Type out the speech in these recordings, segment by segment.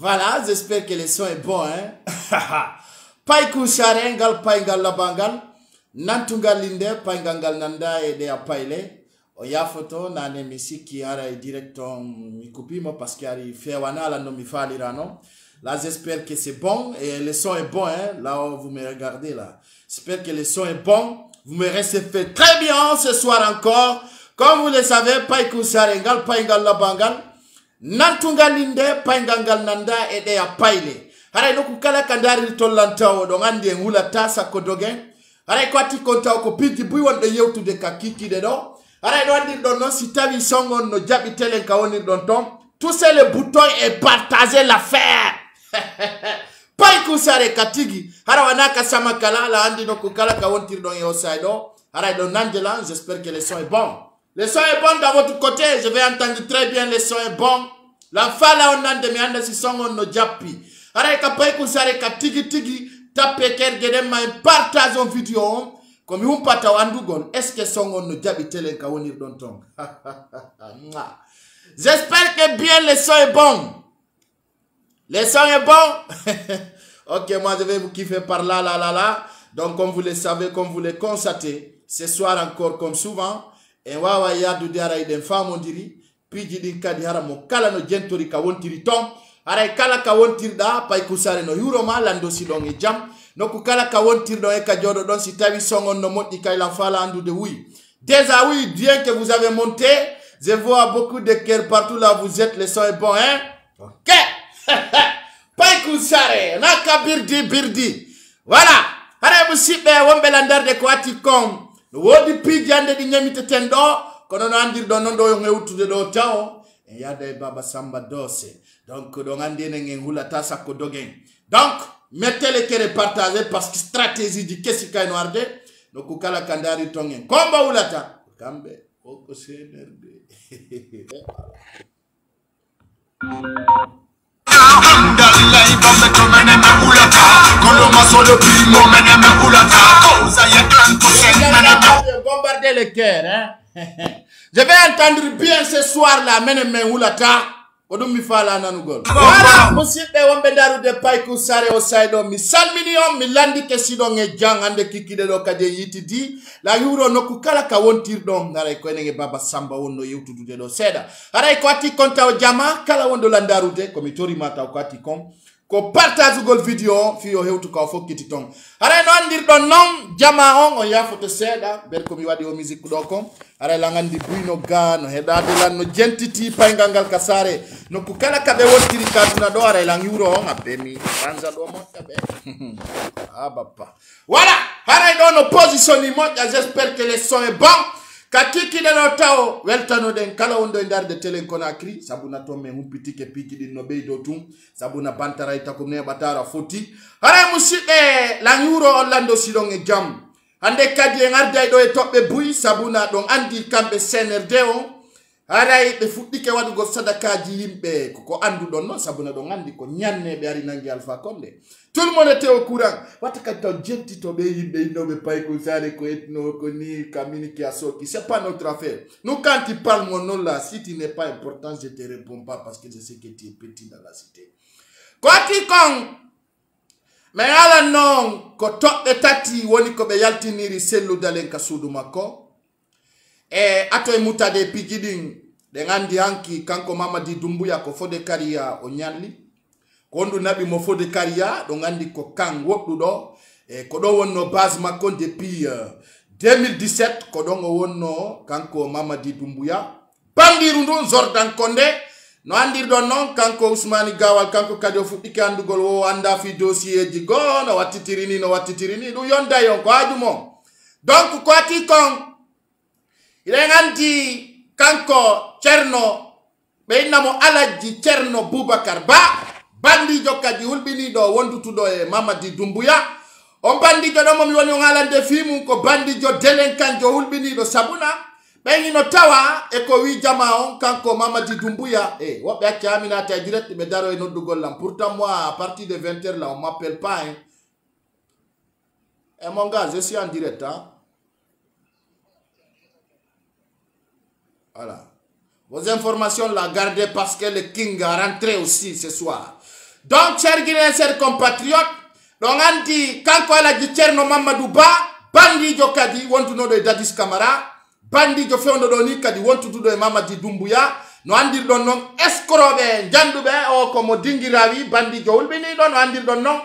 Voilà, j'espère que le son est bon, hein. Paiku sharengal paingal labangal. Nantungal linde paingangal nanda et de apaile. Oya photo na ne misiki ara directon mikupimo parce qu'il fait wana la no mi falirano. Là, j'espère que c'est bon et le son est bon, hein. Là où vous me regardez là. J'espère que le son est bon. Vous me restez fait très bien ce soir encore. Comme vous le savez, Paiku sharengal paingal labangal. Nantunga linde paingangal nanda ede ya paile. Haray no kukala kandari tollantao do ngandi ngula tasa kodogen. Haray kwati konta ko piti bui wonde yewtu de kakiki de do. Haray no andi don non si tawi songon no jabi telen ka woni don ton. Toussez le bouton et partagez l'affaire. Paiku sare katigi. Hara wanaka samakala la andi no kukala ka wontir don yo saido. Haray don nangela, j'espère que le son est bon. Le son est bon dans votre côté, je vais entendre très bien, le son est bon. La fala on a demandé si son on no japi. Ara kapay ku sare ka tigi tape kergede ma partage en vidéo comme un pata wandugon. Est-ce que son on no jabi telen ka wonir don ton. J'espère que bien le son est bon. Le son est bon. OK, moi je vais vous kiffer par là. Donc comme vous le savez, comme vous le constatez, ce soir encore comme souvent et wawa yadu diara iden famo ndiri piji din kadi hara mo kala no jentori ka wontiri tom ara kala ka wontir da pay kusare no euro ma lando si don e jam no ku kala ka wontir do e ka jodo don si tawi songon no modi kay la fala andu de oui déjà oui bien que vous avez monté je vois beaucoup de cœur partout là vous êtes le son est bon hein OK pay kusare naka birdi voilà ara musibe wombe landar de kwati kom wodi pijande di nyamite tendo kono no andir do non do ngewtude do taw e yada baba samba dose donc do ngande ne ngula tasa ko dogen donc mettez le cœur partager parce que stratégie di kesika no arde no ku kala kandari tongen komba ulata kambe oko senerde bombarder le cœur, hein. Je vais entendre bien ce soir là, meneme hulata. Odum mi fala nanugol. Voilà, musibe wombe daru de Paiku sare o saido mi salminion mi landi ke sidon e jang ande kikide do kade yiti di la euro no ku kala ka wontir dom dara ko nenge baba samba wonno yewtude do seda. Ara ko ati konta o jama kala wondo landaru de ko mi tori mata ko ati kom ko partage gol video fi yo hewtu ka fokiti ton ara no andir don non jama on ya foto seda ber ko mi wadi o musique do kom ara la ngandi buino ga no hedade lan no gentiti payngal kasare no ku kala ka be wontiri kaduna do ara la euro on abemi ranza do mo tabe ah papa voilà ara do no position ni mo j'espère que le son est bon kakiki de no taw weltano den kala wondo ndar de telen konakri sabuna to me humpiti ke piki din no be do tum sabuna bantara ita ko ne batara foti hare musibe la euro orlando sidon e jam hande kadi en arday do e tobbe buy sabuna don andi kambe CNRD on hare be fuddi ke wadugo sadakaji yimbe ko andu don no sabuna don andi ko nyanne be ari nangi Alpha Condé. Tout le monde était au courant. C'est pas notre affaire. Nous, quand tu parles mon nom là, si tu n'es pas important, je ne te réponds pas parce que je sais que tu es petit dans la cité. Quoi qu'il con, mais à la non, quand tu es tati, woni ko be yaltiniri selu dalen kasudu mako. Et ato e muta de pigiding, de ngandi anki kanko Mamadi Doumbouya ko fode karia o nyalli. Kondu nabi mo fode karia do ngandi ko kan woddu do e ko do wonno base makko depuis 2017 ko do wonno kanko Mamadi Doumbouya bandiru ndon Jordan Condé no andir do non kanko Ousmane Gawal kanko kadi o fuddike andugol o anda fi dossier ji gono wattitirini no wattitirini du yonda yon ko ajumo donc ko ati kon ile ngandi kanko Cerno be namo Alaji Cerno Boubacar Ba bandi jokkaji hulbini do wondutudo e Mamadi Doumbouya on bandi jo do momi woni ngalande fimu ko bandi jo delinquant jo hulbini do sabuna be no tawa e ko wi jama on kanko Mamadi Doumbouya e wobbe acci amina ta direct be daro e noddugol lam pourtant moi à partir de 20h là on m'appelle pas hein. Et mon gars je suis en direct hein. Voilà. Vos informations la gardez parce que le King a rentré aussi ce soir. Donc chers Guinéens, chers compatriotes, donc anti kanko ala di Cerno Mamadou Ba bandi jo kadi wontuno do Dadis Camara bandi jo fewndo do ni kadi wontudo do Mamadi Doumbouya no andir don non escrobe jandube o ko mo dingirawi bandi jo wulbini don no andir don non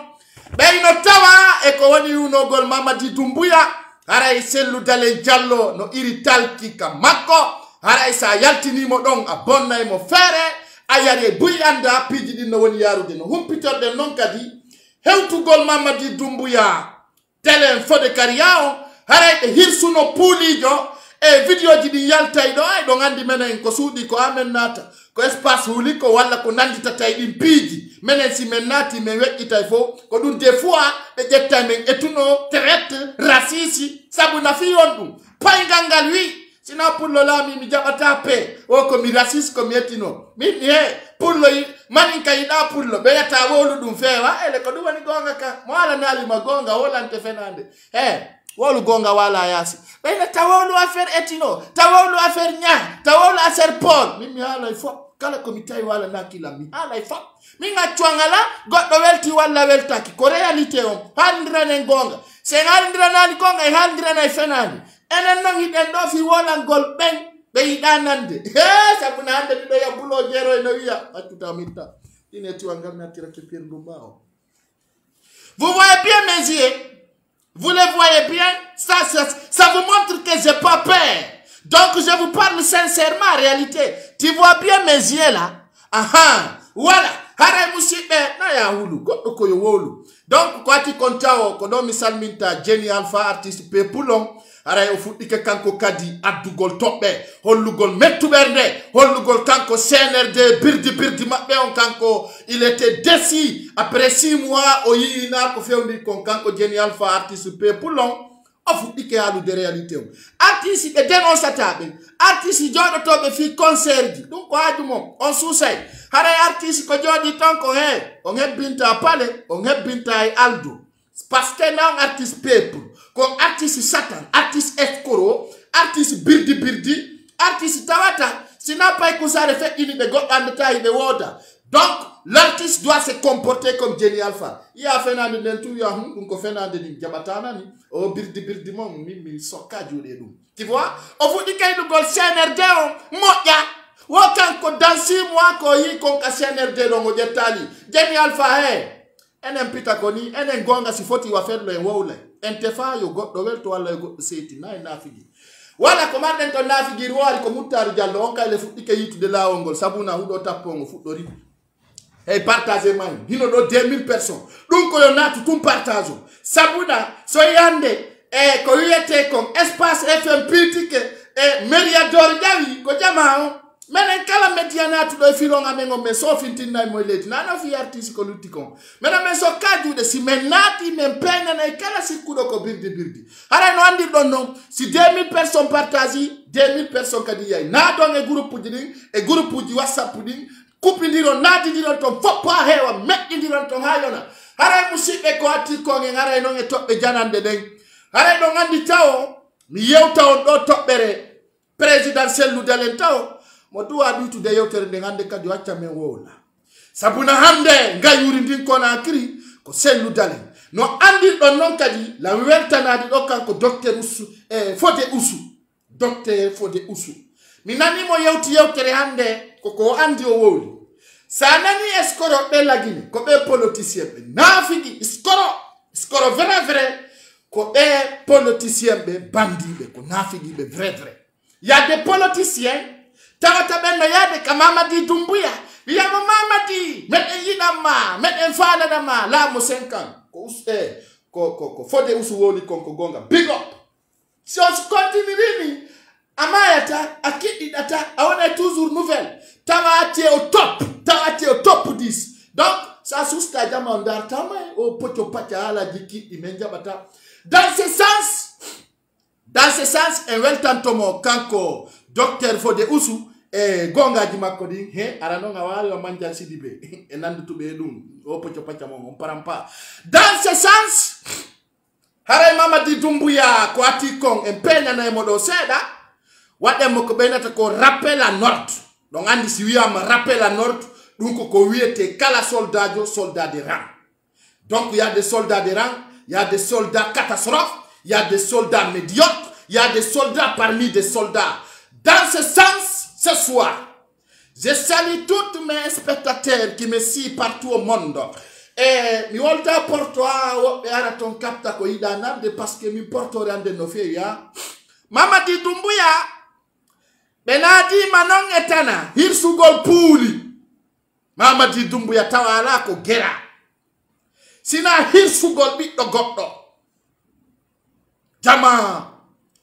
no tawa e ko woni unogol Mamadi Doumbouya haray Cellou Dalein Diallo no iri talki ka makko haray sa yaltinimo don a bonnay mo fere ayare buyanda piji din no woni yarude no humpitorde non kadi hewtugol Mamadi Doumbouya telen fode kariao haray de hirsuno pulijo e video ji di yaltay do ay do ngandi menen ko suudi ko amen nata ko espace huli ko walla ko nandita tay din piji menen si men nati men wekkitay fo ko dun des fois be jetta men etuno traite raciste sabu na fi yondum pay gangal wi sina pullo lami mi jabata pe o ko mi raciste ko mi etino mi pullo manin kayida pullo be yata wolu dum fewa ele ko dum woni gonga ka mo ala nali magonga wolante fenande wolu gonga wala yasi bena tawolu affaire etino tawolu affaire nya tawolu affaire Paul mi hala ifo kala komite wala nakila mi hala ifo mi ngachwangala goddo welti wala weltaki ko realite on handira nen gonga se handira nali gonga handira na fenande enen non hiden do fi wala gol ben be yidanande sabuna hande do ya bulo jero no wiya atuta minta ineti wangal na tira ke pierre mbao. Vous voyez bien mes yeux. Vous les voyez bien, ça vous montre que j'ai pas peur. Donc je vous parle sincèrement en réalité. Tu vois bien mes yeux là? Aha, voilà. Hare musibe na ya hulu, ko yo wolu. Donc kwa ti kontao ko do misal minta Jenny Alpha artiste pe poulon. Hare o futike kanko kadi adugol tobbe, hollugol mettuberde, hollugol kanko CNRD birdi mabbe on kanko il était déçu après 6 mois o yina ko fewndi kon kanko Jenny Alpha artiste pe poulon o futike alu de réalité artiste e dénoncatabe artiste jodotobe fi concert ji dum ko ajumo on susay hare artiste ko jodi tanko on hebbinta pale on hebbinta aldo parce que non artiste peuple comme artiste satan artiste escoro artiste birdi artiste tawata sinon pas que ça fait une de god and taille de water. Donc l'artiste doit se comporter comme Jenny Alpha. Il y a Fernando Dentou ya ko Fernando ni jabatana ni o birdi mom mi soka jode dum. Tu vois? On vous dit qu'il gol CNRD moya wokan ko dans 6 mois ko yi kon ka CNRD do mo jetali Jenny Alpha enen pita koni enen gonga si foti wa fedlo en wowle entefa yo goddo welto walla yo goddo seti na nafigi wala ko marden to nafigi wari ko muttaru jallo on kay le fuddike yitude lawol sabuna hudo tappongo fuddori e partager man hino do 2000 personnes dum ko yo natu tum partage sabuna so yande ko yete kon espace FM politique e Meriador Jawi ko jamao menen kala mediana to do filonga mengo me so fintinay moy leti nana fi artiste ko lutikon mena men so kaju de si menati men pena na kala sikudo ko birdi hara no andi don non si 2000 personnes partage 2000 personnes kadi yay na don e groupe ji WhatsApp din kupindiro nati diro to foppa hewa meddindiro to hayona hara musibe ko atti ko ngi hara no e tobbe janande den hara do andi tawo mi yewta on do tobbere président Cellou Dalein tawo modu abitu de yewtere de hande kadi wacca men wola sabuna hande ngayuri ndin ko na kiri ko Cellou Dalein no andi don non kadi la weltanadi do kanko docteur Usu Fodé Usu docteur Fodé Usu mi nani mo yewtere hande ko andi o woli sa nani escoro be lagini ko be politicien be nafigi escoro vrai ko be politicien be bandibe ko nafigi be vrai il y a des politiciens tawata benno yade ka Mamadi Doumbouya wiya mo Mamadi meden yinama meden faladama la mo 5 ans ko Fodé Usu woli konko gonga big up si on continue amayata akidi data awona toujours nouvelle tawati au top 10 donc ça sousta jama ndar tamay o poto pacha ala diki imenja bata dans ce sens en weltantomo kanko docteur Fodé Usu gonga di makodi arano ngawali wa manja sidibe enandu tube dum o poto pacha mo parampa dans ce sens hare Mamadi Doumbouya ko atikon en penya na modo seda wade mo ko benata ko rappel à Nord donc andi si wiama rappel à Nord Donc, ko wiete kala soldat de rang. Donc, il y a des soldats de rang, il y a des soldats catastrophes, il y a des soldats médiocres, il y a des soldats parmi des soldats. Dans ce sens, ce soir, je salue tous mes spectateurs qui me suivent partout au monde. Et mi volta porto a woɓɓe ara ton kapta ko yiɗa namde parce que mi portore ande no feewi ha Mamadi Doumbouya ɓe naadima non e tana hirsugol puuli Mamadi Doumbouya tawa ala ko gera sina hirsugol ɓiɗɗo goɗɗo jama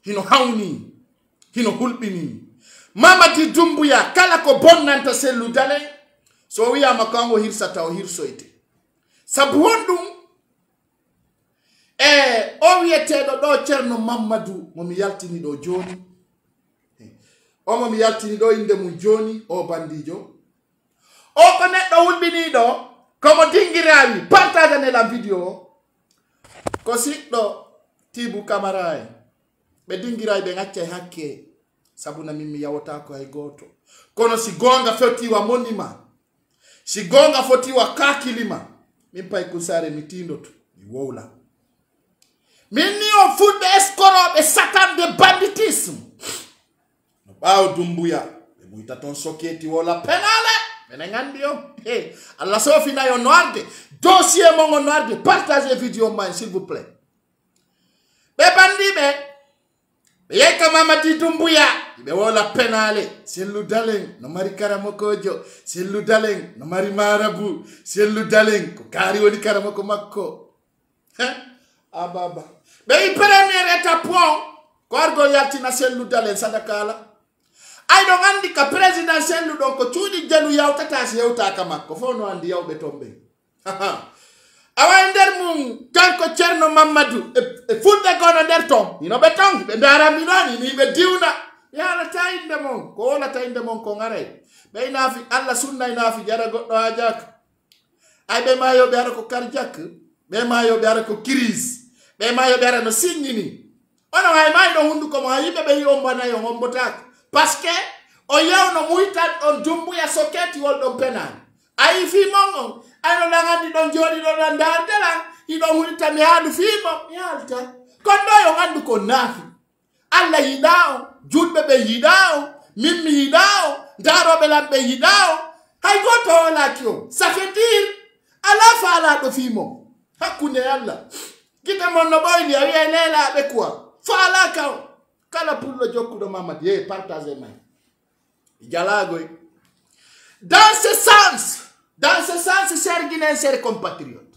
hino hawni hino hulɓini Mamadi Doumbouya kala ko bonnanta selludale so wiyama kango hirsata o hirsoyte sabu wonɗum o wiyeteɗo ɗo ceerno Mamadou momi yaltini ɗo joni o momi yaltini ɗo inde mum joni o bandijo o ko neɗɗo hulɓiniɗo komo dingirawi partage la vidéo o ko siɗɗo Tibou Camara ɓe dingirawi ɓe gacca hakke sabuna min mi yawata ko hay goto kono si gonga fotiwa monima si gonga fotiwa kakilima min pay kusare mi tindoto mi wowla min ni on fulɓe escoroɓe satande banditisme no ɓaawo Doumbouya ɓe muyta toon soketi wola penale minen gandi on Allah sofinayo no arde dossier mon on no arde partagez vidéo man s'il vous plaît ɓe bandiɓe ɓe yeyka Mamadi Doumbouya ɓe wola penale sellu dalen no mari karamokojo sellu dalen no mari marabu sellu dalen ko kaari woni karamoko makko ababa ɓe yi première étape on ko argol yaltina sellu dalen sadakala ay ɗon andi ka président sellu ɗon ko cuuɗi jalu yawtata si yewtaka makko fo no andi yawɓe ton ɓe awa nder mum kanko ceerno Mamadou e fulɓe gono nder ton ino ɓe ton ɓe darami ɗon ini ɓe diwna yalata inde mon ko wolata inde mon ko ngaray ɓe inafi Allah sunna inafi jara goɗɗo ha jaka ay ɓe mayoɓe ara ko karjak ɓe mayoɓe ara ko crise ɓe mayoɓe ara no signini ono hay mayɗo hunduko mo ha yimɓe ɓe yi on banayi on hombotaka par ce que o yewno muytan on Doumbouya soketi wol ɗon penani ayi fimon on ayno langandi ɗon jooɗi ɗo ɗon dardelan hiɗon hulita mi haadu fimo mi haalta kon ɗo yo gandu ko naafi Allah yiɗa o julɓe ɓe yiɗa o min mi yiɗa o daroɓe lamɓe yiɗa o hay goto wolaki o ça fait dire ala faalaɗo fimo hakkunde Allah gite mon no ɓoyni a wiye lelaɓe quoi faalaka o kala pullo jokkuɗo Mamadi ye partage may jalagoy dans ce sens chers Guinéens chers compatriotes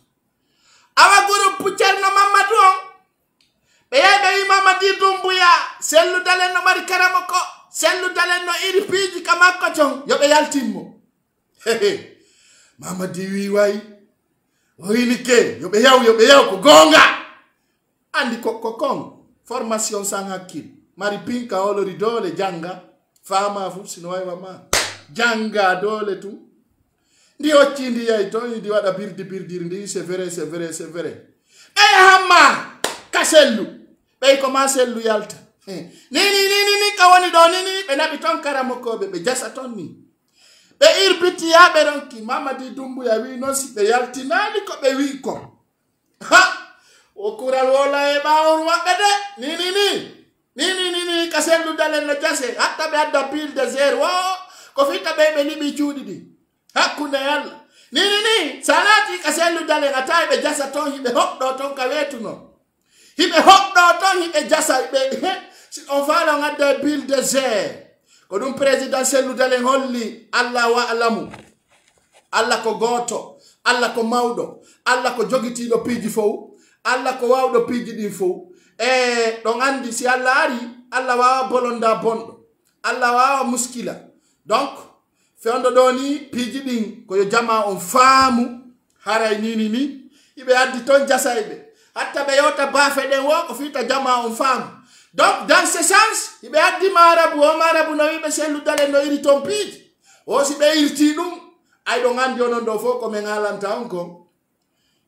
awa groupe ceerno Mamadou on ɓe yeɓe wi Mamadi Doumbouya sellu dalen no mari karamoko sellu dalen no iri piiji ka makko ton yoɓe yaltimmo Mamadi wi wayi o wini ke yoɓe yaw ko gonga andi ko kon formation sans hakkil mari pinka olori dole janga fama fu sino waywa ma janga dole tu ndi hocci ndi yayi to ndi waɗa birdir ndi c'est vrai ɓe hamma ka sellu ɓey koma sellu yalta ni ka woni ɗo ni ɓe naɓi ton karamokoɓe ɓe jasa ton ni ɓe irbiti yaɓe ronki Mamadi Doumbouya wi noon si ɓe yaltinani ko ɓe wi ko o kural wola e ɓawon maɓɓe de ni ka sellu dalen no jase hatta ɓe adda pile de zéro wo ko fitta ɓe liɓi cuuɗi ɗi hakkunde Allah ni sanati ka sellu dalen a tawi ɓe jasa ton hiɓe hoɓɗo ton ka wetuno hiɓe hoɓɗo ton hiɓe jasa ɓe si on faala on adda pile de zéro ko ɗum président sellu dalen holli Allah wa alamu Allah ko goto Allah ko mawɗo Allah ko jogitiɗo piiji fof Allah ko wawɗo piiji ɗin fof ɗon andi si Allah ari Allah wawa bolonda bonɗo Allah wawa muskila donc fewndo ɗo ni piiji ɗin koyo jama on faamu haray ni iɓe addi toon jasayɓe hatta ɓe yewta baafe ɗen wo ko fiita jama on faamu donc dans ce sens iɓe addi marabu o marabu no wiɓe sellu dalen no iri toon piiji o si ɓe irti ɗum ay ɗon andi onon ɗo fof ko min haalanta on ko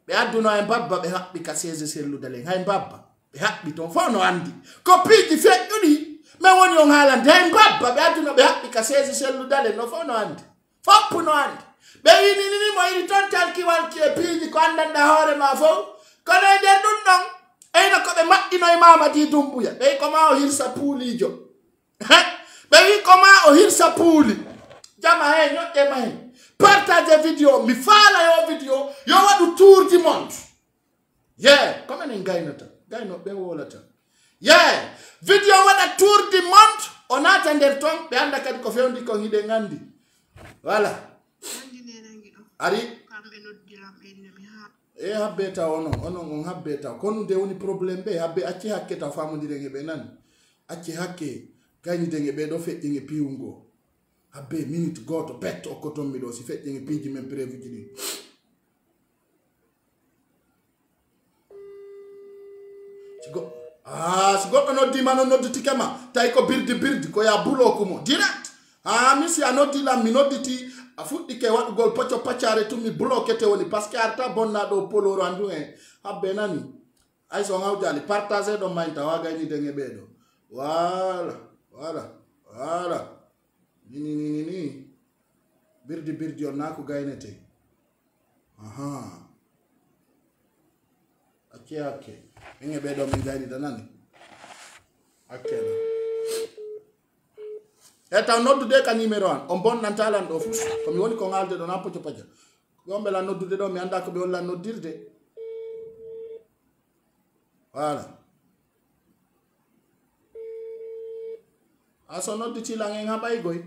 ɓe adduno e babba ɓe haɓɓi ka sese sellu dalen hay babba ɓe haɓɓi toon fof no andi ko piiji feƴƴuɗi mais woni on haalande hay babba ɓe adduno ɓe haɓɓi ka sese sellu dalen no fof no andi foppu no andi be ni mo iri ton talki wal ki e piiji ko andanda hoore ma fo kono e nder ɗum ɗon eyno ko ɓe maɗɗino e mamadi dumbuya ɓey ko ma o hirsa puulijo ɓe wi ko ma o hirsa puuli jama he ñoƴƴe ma hen partage vidéo mi faala yo vidéo yo waɗu tour du monde comme en gaynata gaynoɓe wolata vidéo waɗa tour du monde o naata nder ton ɓe anda kadi ko fewndi ko hiɗe gandi voilà ari e habbe taw onon on habbe taw kono nde woni probléme ɓe habbe acci hakke taw famodiren e ɓe nani acci hakke gayniden e ɓe ɗo feƴƴin e piwungo habbe minute goto petto okkotonmi ɗo si feƴƴin e piiji men prévuji ɗi si goɗɗo noddima no nodditike ma tawi ko birdi ko ya bulokumo direct min si a noddilam mi nodditi a fuɗɗike waɗugol pocco paccare tummi bloquete woni par ce que arta bonna ɗo poloro andu en habbe nani ay so ngawjali partage ɗo mayta wagayniden e ɓeɗo voilà ni birdi on na ko gaynete acce min e ɓeɗo min gaynita nani akkela e taw noddude ka numéro an on bonnantalan ɗo fuf komi woni ko ngalde ɗo na pocco pacca yombela noddude ɗo mi anda ko ɓe holla noddirde voilà so nodditilan en haɓay goy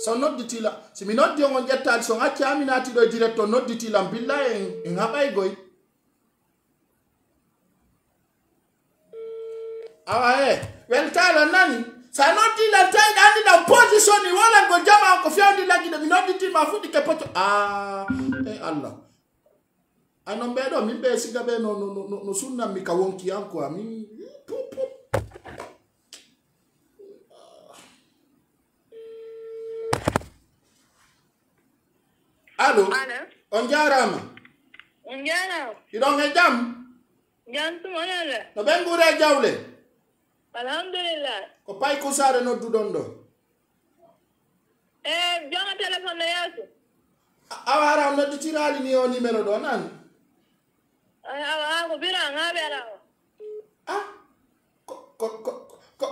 so nodditila si mi noddi on ƴettali so acci aminati ɗo direct to nodditilan billa en haɓay goy awa weltala nani sa noddilan tawi ɗa andi ɗam position ni wolan go jama ko fewndi laggiɗo mi nodditima fuɗɗike poto allah anon ɓeɗo min ɓe siga ɓe no sunnanmi ka wonki an quoi min allo on jarama iɗon e jam no ɓe ngure jawle alhamdulillah ko pay ko sare nodduɗon ɗo jonga téléphone no yasu awara nodditirali ni o numéro ɗo nani awa ko bira ngaɓe alawa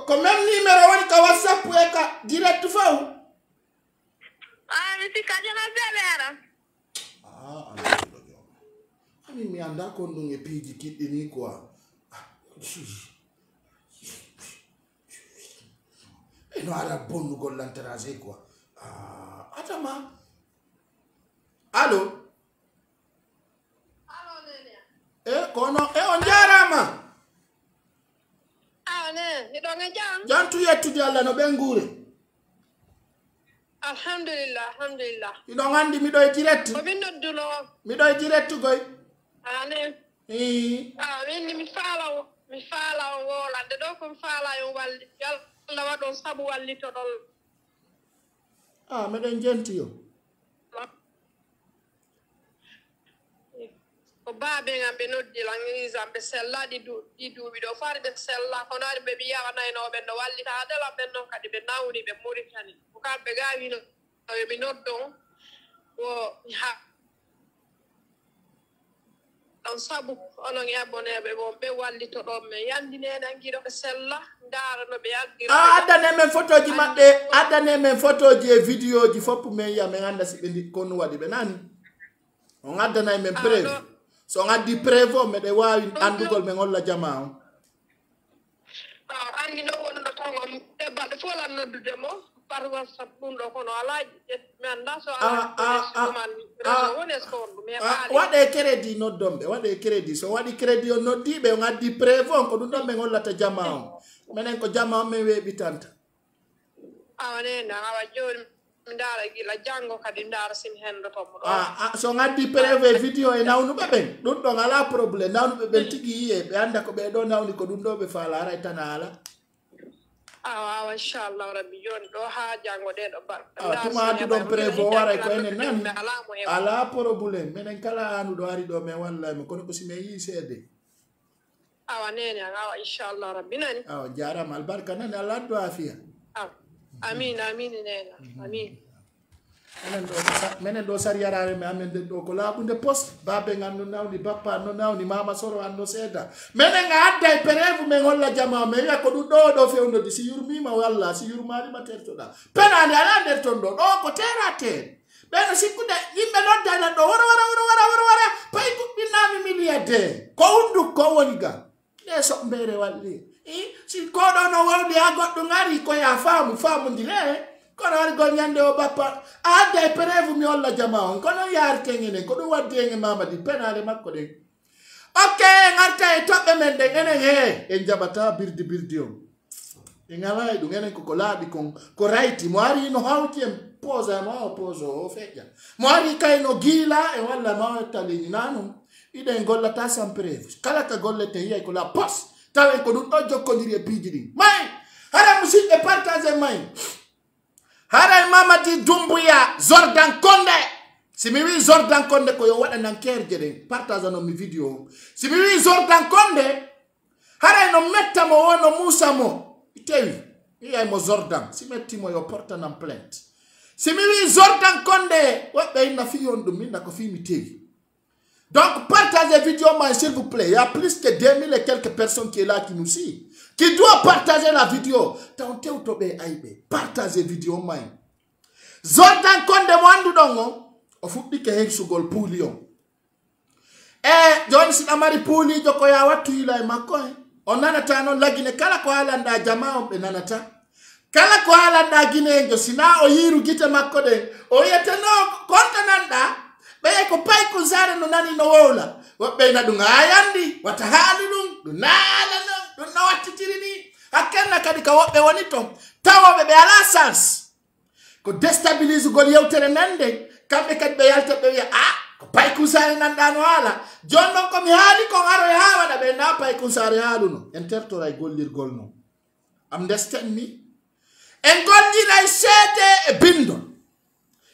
ko même numéro woni ko whatsapp e ka direct faw mi sikka jona beɓe ara ami mi anda kon ɗum e piiji kiɗɗi ni quoi no ara bonnugol lanterage quoi atama allo kono on jarama niɗon e jam jantu yettude allah no ɓe nguure alhamdulillah iɗon andi miɗo e direct ko min nodduno miɗo e direct goy winni mi faala o wolande ɗo komi faala yo walli yalla waɗon sabu wallitoɗol meɗen jenti yo ko baabe ngam ɓe noddilan isam ɓe sella ɗi duuɓi ɗo fari ɓe sella kono ari ɓe mi yawanaynoɓen no wallita adelam ɓen noon kadi ɓe nawni ɓe muritani ko kamɓe gawino yomi noddon wo on sabu onon abonneɓe bon ɓe wallitoɗon men yandinene angiɗo ko sella ndaara no ɓe yaggira addane men photoji maɓɓe addane men photoji e vidéo ji fopp men yiya min anda si ɓe konno waɗi ɓe nani on addanay men preuve so on addi preuve o meɗe wawi andugol men holla jama on andi no wonno tan on debbaɗo fof lan noddude mo par whatsapp ɗum ɗo kono alaji mi anda so waɗe crédit noddonɓe waɗe crédit so waɗi crédit o noddiɓe on addi preuve on ko ɗum ɗon min hollata jama on minen ko jama on min weeɓitanta awanena awa joni mi ndaara gila janngo kadi ndaara sin hendotomo ɗo so ngaddi preuve vidéo e nawnuɓe ɓen ɗum ɗon ala probléme nawnuɓe ɓen tigi yiye ɓe anda ko ɓe ɗo nawni ko ɗum ɗo ɓe faala aray tan ala awa inchallahu rabbi joni ɗo ha janngo ɗe ɗo tuma addu ɗon preuve o waray ko enen nani ala probléme minen kala anu ɗo ari ɗo min wallaymo kono ko si min yii seede awa nene awa inchallahu rabbi nani awa jarama albarka nani allah addu afiya amin nene amin menen do sari yarare me amen de do ko labunde poste babe ngam no nawni bappa no nawni mama soro an no seda menen adda e perevu men holla jama me ya ko do fewndo di si yurmima walla si yurmari ma tertoda penani ala der ton do ko terate beno sikkude yimbe noddana do wara pay ko binami milliardaire ko hundu ko woni ga de so mbere walli si ko do no wawdi ha goddo ngari ko ya faamu ndile kono ar go nyande o bappa adda e perevu mi olla jama on kono yar tengene ko do wadde nge mama di penale makko de okay ngarta e tobbe men de enen he en jabata birdi on e ngala du ngenen ko laabi kon ko rayti mo ari no hawti en posa mo poso o feja mo ari kay no gila e walla ma tali nanu ide gollata sam perevu kala ka gollete yi ko la pos tawen ko dum do jokkondiri e pijidi may hara musid e partager may Haray Mamadi Doumbouya Jordan Condé. Si mi wi Jordan Condé ko yo wada nan kerje de partage no mi video. Si mi wi Jordan Condé haray no metta mo wono Musa mo. Itewi. Iya mo Jordan. Si metti mo yo porta nan plainte. Si mi wi Jordan Condé wabbe ina fi yondu minda ko fi mi tewi. Donc partagez vidéo moi s'il vous plaît. Il y a plus que 2000 et quelques personnes qui est là qui nous suivent. Qui doit partager la vidéo. Partagez vidéo moi. Jordan Condé wandu dongo. O futti ke hek sugol puli on. John Sinamari puli joko ya watu ila makko. Onanata no lagine kala ko alanda jamaa on be nanata. Kala ko alanda gine jo sina o yiru gite makko de. O yete no kontananda. Be ko pay ko zare no nani no wola. Wabbe na dunga ayandi watahali dum dunala no no watitirini akenna kadika wabbe wonito tawo be alasans ko destabilize gol yewtere nande kambe kadbe yalta be ya ko pay ko zare nan dano ala jonno ko mi haali ko ngaro ya wada be na pay ko zare haluno intertora gollir golno understand me en gollira sede e bindo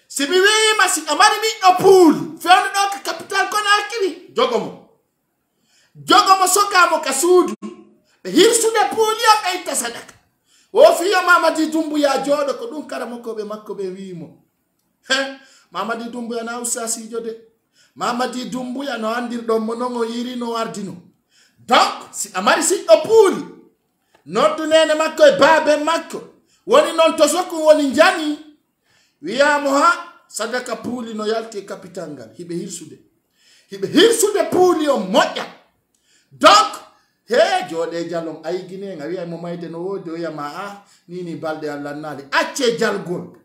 si mi wi ma si amari mi no pool fewno do ka capital ko nakiri jogomo sokamo kasudu be hirsude pool yo be ita sadaka o fiyo Mamadi Doumbouya jodo ko dum kara makko be wimo Mamadi Doumbouya na usasi jode Mamadi Doumbouya no andirdo monongo yiri no ardino donc si amari si o pool noddu nene makko e babe makko woni non to sokku woni njani wiyamo ha sadaka puli no yalti kapitangal hibe hirsude puli o moƴƴa donc he jode jalon ay gine nga wiya mo mayde no wodi o yama nini balde Allah nali acce jalgol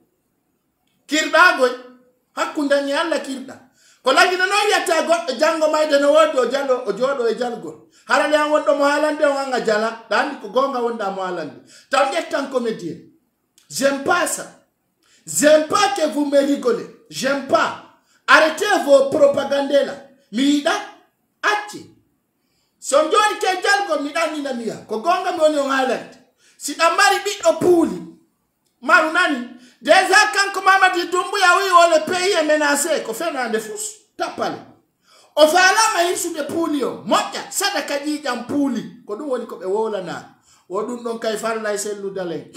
kirdagoy hakkunde ni Allah kirda ko lagina no yata goddo jango mayde no wodi o jallo o jodo e jalgol harale an wondo mo halande o anga jala dandi ko gonga wonda mo halande taw jettan comédien j'aime pas ça. J'aime pas que vous me rigolez. J'aime pas. Arrêtez vos propagandes là. Mida ati. Sonjori ke jalgo mida nina mia. Kogonga mi oni Ireland. Si amari bi opuli. Maru nani. Déjà quand Mamadi Doumbouya oui on le pays est menacé. Ko fait na de fous. Tapale. O fala ma hisu de pulio. Moja sadaka jija mpuli. Ko dum woni ko be wola na. Wodun don kay farla selu dalen.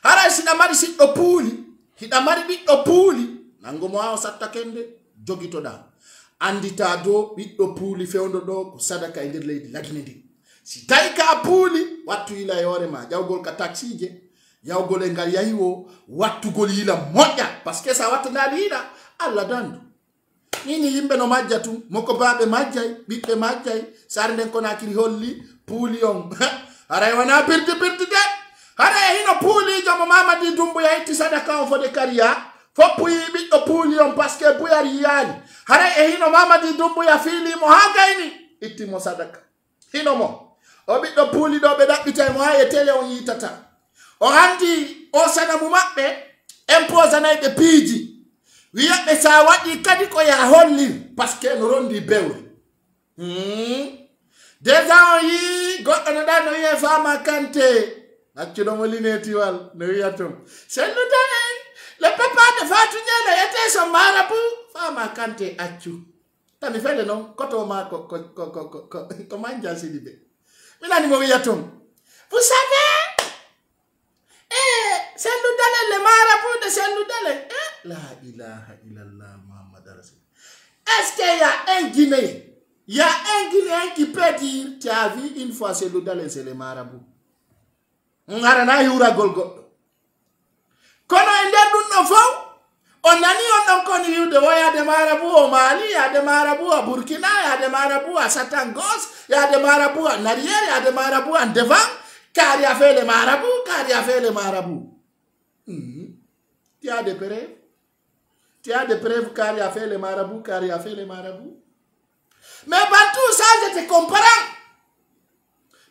Hara sinamari si opuli, hidamari bi opuli, nangomo hao satakende, jogito da. Andita do, bi opuli feondo do, kusadaka indir lady, laginedi. Si taika apuli, watu ila yorema, yaugol ka taksije, yaugol engali ya hiwo, watu goli ila moja, paske sa watu nali ila, alla dandu. Nini yimbe no majatu, moko babe majai, bipe majai, sarinen kona kiri holli, puli on. Hara wana pirti de. Hara hino puli jamo Mamadi Doumbouya iti sadaka on fo de kariya fo puyi biddo puli on paske buyari yali hara hino Mamadi Doumbouya fili mo hagaini iti mo sadaka hino mo o biddo puli do be dabbita mo haye tele on yitata o handi o sana mu mabbe impose na be piji wiya be sa wadi kadi ko ya holli paske no rondi bewre déjà yi goddo no da no ye Fama Kanté Akino molineti wal no yatum. Selu dalen. Le papa de Fatou Ndiaye était son marabout. Fama Kanté achu. Tani fele non koto ma ko manja Sidibé. Mina ni mo yatum. Vous savez? Selu dalen le marabout de Selu dalen. La ilaha illallah Muhammad Rasul. Est-ce qu'il y a un Guinéen? Il y a un Guinéen qui peut dire, tu as vu une fois c'est les marabouts. Ngarana yura golgo. Kono ende no fo. Onani on koni yu de waya de marabouts au Mali, il y a des marabouts à Burkina, il y a des marabouts à Satangos, il y a des marabouts en arrière, il y a des marabouts en devant. Car il a fait les marabouts, car il a fait les marabouts. Tu as des preuves? Tu as des preuves car il a fait les marabouts, car il a fait les marabouts? Mais par tout ça, je te comprends.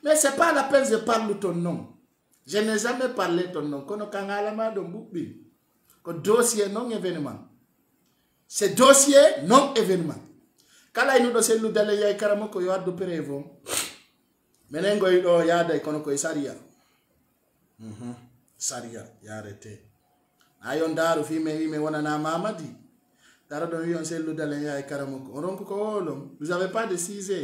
Mais ce n'est pas la peine de parler ton nom. Je n'ai jamais parlé ton nom. Kono kangalama do mbukbi. Ko dossier non événement. Ce dossier non événement. Kala inu do selu dale yai karamoko yo addu preuve. Menengo ido yada ikono ko saria. Saria yarete. Ayon daru fi me wana na mamadi. Dara do yon selu dale yai karamoko. Oronko ko olom. Vous avez pas de 6 ans.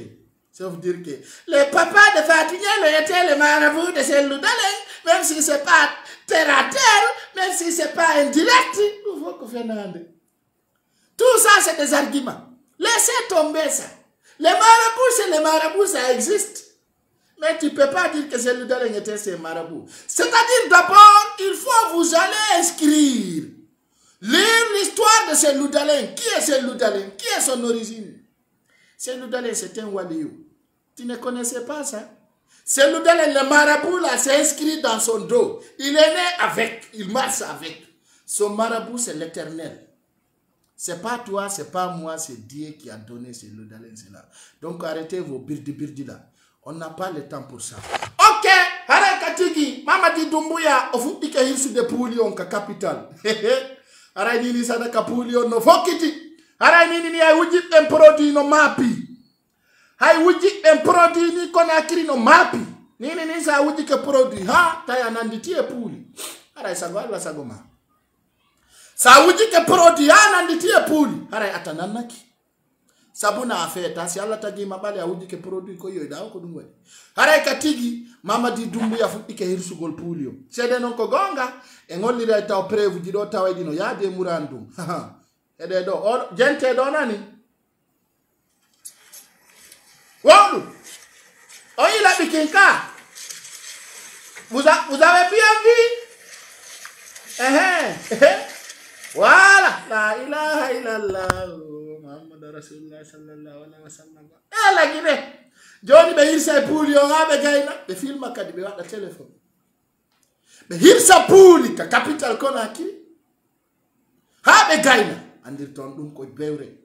Sauf dire que les papas de Fatignel étaient les marabouts de selu dale, même si c'est pas terre à terre, même si c'est pas indirect, il faut que Fernande. Tout ça c'est des arguments. Laissez tomber ça. Les marabouts, c'est les marabouts, ça existe. Mais tu ne peux pas dire que c'est le Daleng était ces marabouts. C'est-à-dire d'abord, il faut vous aller inscrire. Lire l'histoire de Selou Daleng. Qui est Selou Daleng? Qui est son origine? Selou Daleng, c'est un waliou. Tu ne connaissais pas ça? Selou Daleng, le marabout là, c'est inscrit dans son dos. Il est né avec, il marche avec. Son marabout, c'est l'éternel. C'est pas toi, c'est pas moi, c'est Dieu qui a donné Selou Daleng cela. Donc arrêtez vos birdi là. On n'a pas le temps pour ça. Ok, Hara Katigi, Mamadi Doumbouya, Ofutike Hilsu de Poulion, ka capital. Hara nini sadaka Poulion no fokiti. Hara nini ay wujit en produit no mapi. Hay wujit en produit ni konakiri no mapi. Nini sa wujit ke produit. Ha, taya nanditi e Pouli. Hara isagwa la sagoma. Sa wujit ke produit, ha nanditi e Pouli. Hara atananaki. Sabuna afeta si Allah tagi mabale ya uji ke produit ko yoida ko dum wadi hare katigi Mamadi Doumbouya futike hirsu gol Poulio sede non ko gonga e ngolli re taw preuve di do tawadi no yaade murandum ede do o gente do nani wolu o ila bikinka vous avez bien vu voilà la ilaha illallah Rasulullah sallallahu alaihi wasallam. La Guinée. Joni be hirsa Pouli on abe gayna be filma kadi be wada telephone. Be hirsa Pouli ka capital Conakry. Ha be gayna andir ton dum ko bewre.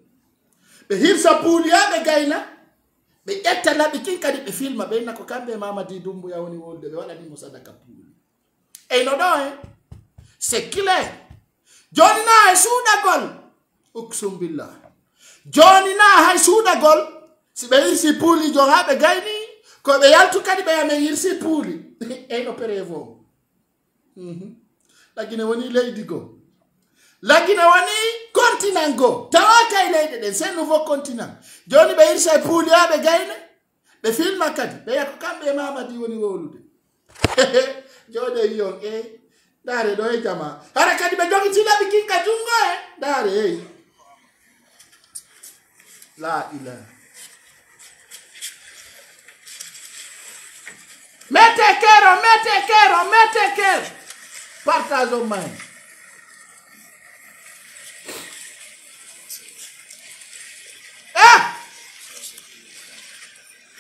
Be hirsa Pouli abe gayna be etta la be kin kadi be filma be na ko kambe Mamadi Doumbouya woni wolde be wada di musadaka Pouli. E no do c'est clair. Joni na suuda gol. Uksum billah. Johnny na hay suuda gol si be hirsi Pouli jonga be gayni ko be yaltu kadi be yame hirsi Pouli e no perevo lagine woni leydi go lagine woni continent go tawaka leydi den c'est nouveau continent Johnny be hirsi Pouli abe gayne be filma kadi be yakko kambe Mamadi woni wolude jode yon dare do e jama hara kadi be jogi ti labi kinka jungo dare La ilaha. Mettez cœur. Partage au main.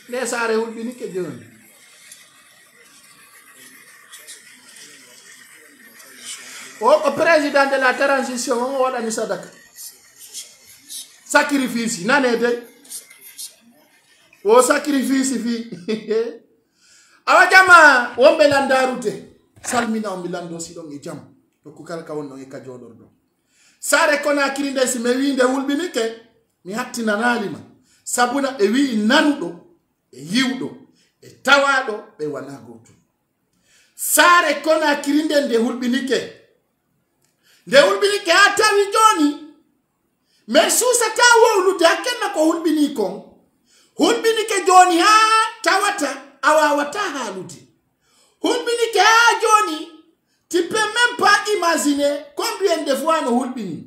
Les arrêts ou bien que Dieu. Au président de la transition, on va donner ça. Sacrifice, nanede. O sacrifice fi. Awajama wombelanda rute. Salmina ombilando sidon e jam. To kukal ka wonno e ka jodordo. Sare Conakry nde si me winde wulbinike mi hattina nalima. Sabuna e wi nanudo e yiwdo e tawado be wana goto. Sare Conakry nde wulbinike. Nde wulbinike atawi joni. Mais sous sa tawo lu dakenna ko hulbini kon hulbini ke joni ha tawata awa wata haluti hulbini ke ha joni tu peux même pas imaginer imaginer combien de fois no hulbini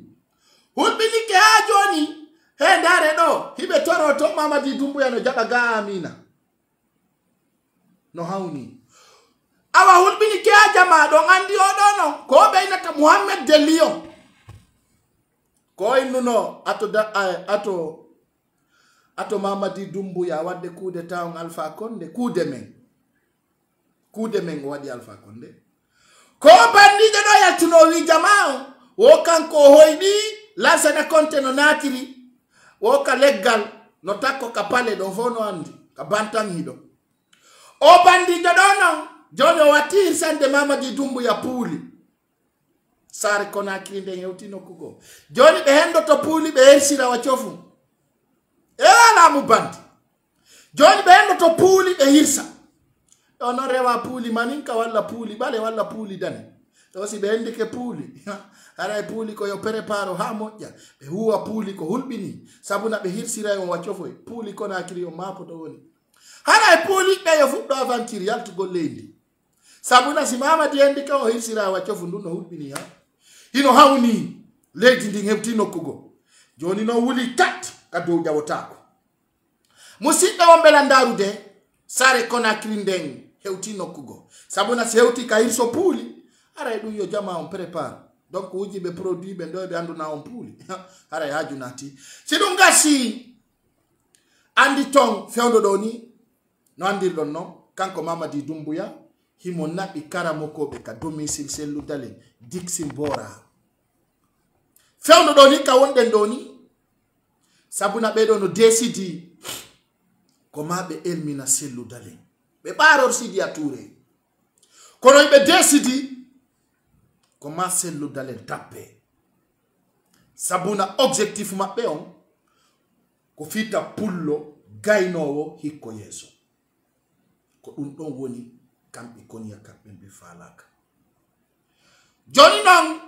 ke ha joni he ndare do hibe toro to Mamadi Doumbouya no jaba ga Amina no hawni awa hulbini ke ha jama do andi o do no ko be nata Mohamed de Lyon ko innuno ato Mamadi Doumbouya wadde coup d'état on Alpha Condé coup de men wadi Alpha Condé ko bandi do yaltuno wi jama'o wo kanko hoydi lasana konte no natiri wo ka leggal no takko ka pale do fono andi ka bantan hido o bandi do no jono wati sande Mamadi Doumbouya puuli sare Conakry nden hewtino kugo joni be hendo to puuli be hersira wa cofu la mu bandi joni be hendo to puuli be hirsa ono rewa puuli maninka walla puuli bale walla puuli dane to si be endike puuli ara puuli ko yo preparo ha moƴƴa be huwa puuli ko hulbini sabuna be hirsira on wacofo puuli Conakry o mapo to woni ara puuli be yo fuddo aventure yaltugol leydi sabuna si Mamadi endike o hirsira wacofo ndu no hulbini ha hino hawni leydi ndi hebtino kugo joni no wuli kat ka dow jawotako musidɓe wonɓe landarude sare Conakry nden hewtino kugo sabuna si hewti ka hirso puuli ara ɗum yo jama on prépare donc wuji be produit be ndo be anduna on puuli ara haju nati si ɗum gasi andi ton fewdo do ni no andirɗon no kanko Mamadi Doumbouya himo naɓi karamokoɓe ka domicile selludale Dixi Bora fewdo do ni ka wonɗen do ni sabuna ɓeɗo no décidi ko maɓe elmina selludale ɓe ɓaror Sidia Touré kono ɓe décidi ko ma selludale tappe sabuna objectif maɓɓe on ko fita pullo gaynowo hikko yeso ko ɗum ɗon woni kamɓe koniya kamɓe mbi falaka joni noon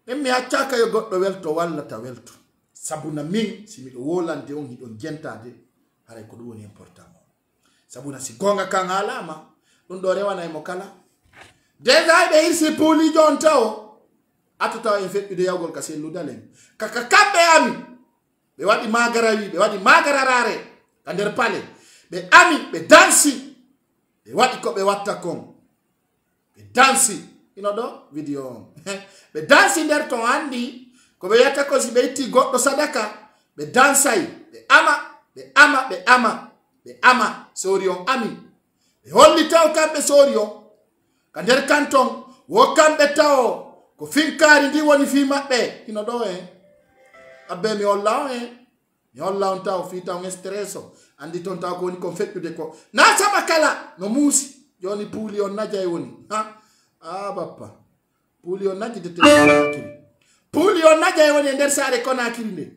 en mi accaka yo goɗɗo welto wallata welto sabuna min si miɗo wolande on hiɗon jentade haray ko ɗum woni important sabuna si gonga kan halama ɗum ɗo rewanaymo kala déjà ɓe hirsi puulijo on taw atata en feɗɗude yawgol ka selludalen kaka kamɓe ami ɓe waɗi magarawi ɓe waɗi magararare ka nder pale ɓe ami ɓe dansi ɓe waɗi ko ɓe watta kon ɓe dansi ino ɗo vidéo on ɓe dansi nder ton andi ko ɓe yetta ko si ɓe itti goɗɗo sadaka ɓe dansay ɓe ama sori on ami ɓe holli taw kamɓe sori on ka nder kanton wo kamɓe taw ko finkari ndi woni fi maɓɓe hino ɗo abbe mi holla on mi holla on taw fi taw stress o andi ton taw ko woni kon feɗɗude ko na sama kala no muusi joni puuli on najay woni bappa puuli on najji de Conakry puuli on najay woni e nder sare Conakry nde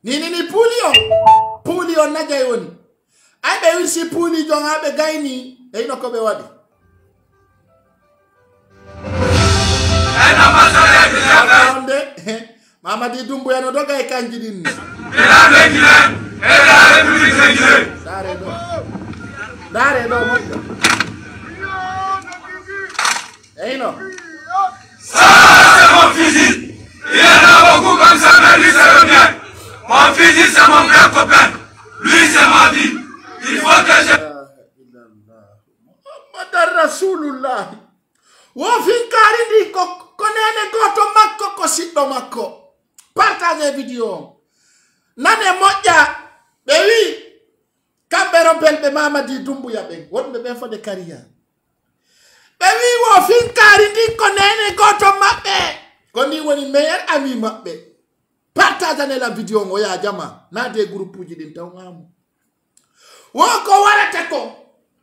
ni puuli on najay woni ay ɓe wirsi puuli jon ha ɓe gayni eyno ko ɓe waɗi Mamadi Doumbouya no doga e kanji ɗin ni dare ɗo moƴƴo eyno c'est mon fusil. Il y en a beaucoup comme ça, mais lui c'est le mien. Mon fusil c'est mon vrai copain. Lui c'est ma vie. Il faut que je... Muhammad Rasulullah. Wo finkari ndi ko nene goto makko ko siɗɗo makko. Partage vidéo. Nane moƴƴa ɓe wi kamɓe rompelɓe Mamadi Doumbouya ɓen wonɓe ɓen fode kariya. Ɓe wi wo finkari ndi ko nene goto maɓɓe ko ni woni meilleur ami maɓɓe. Partage la vidéo ngo ya jama na de groupe uji ɗin taw ngamu. Wo ko warata kon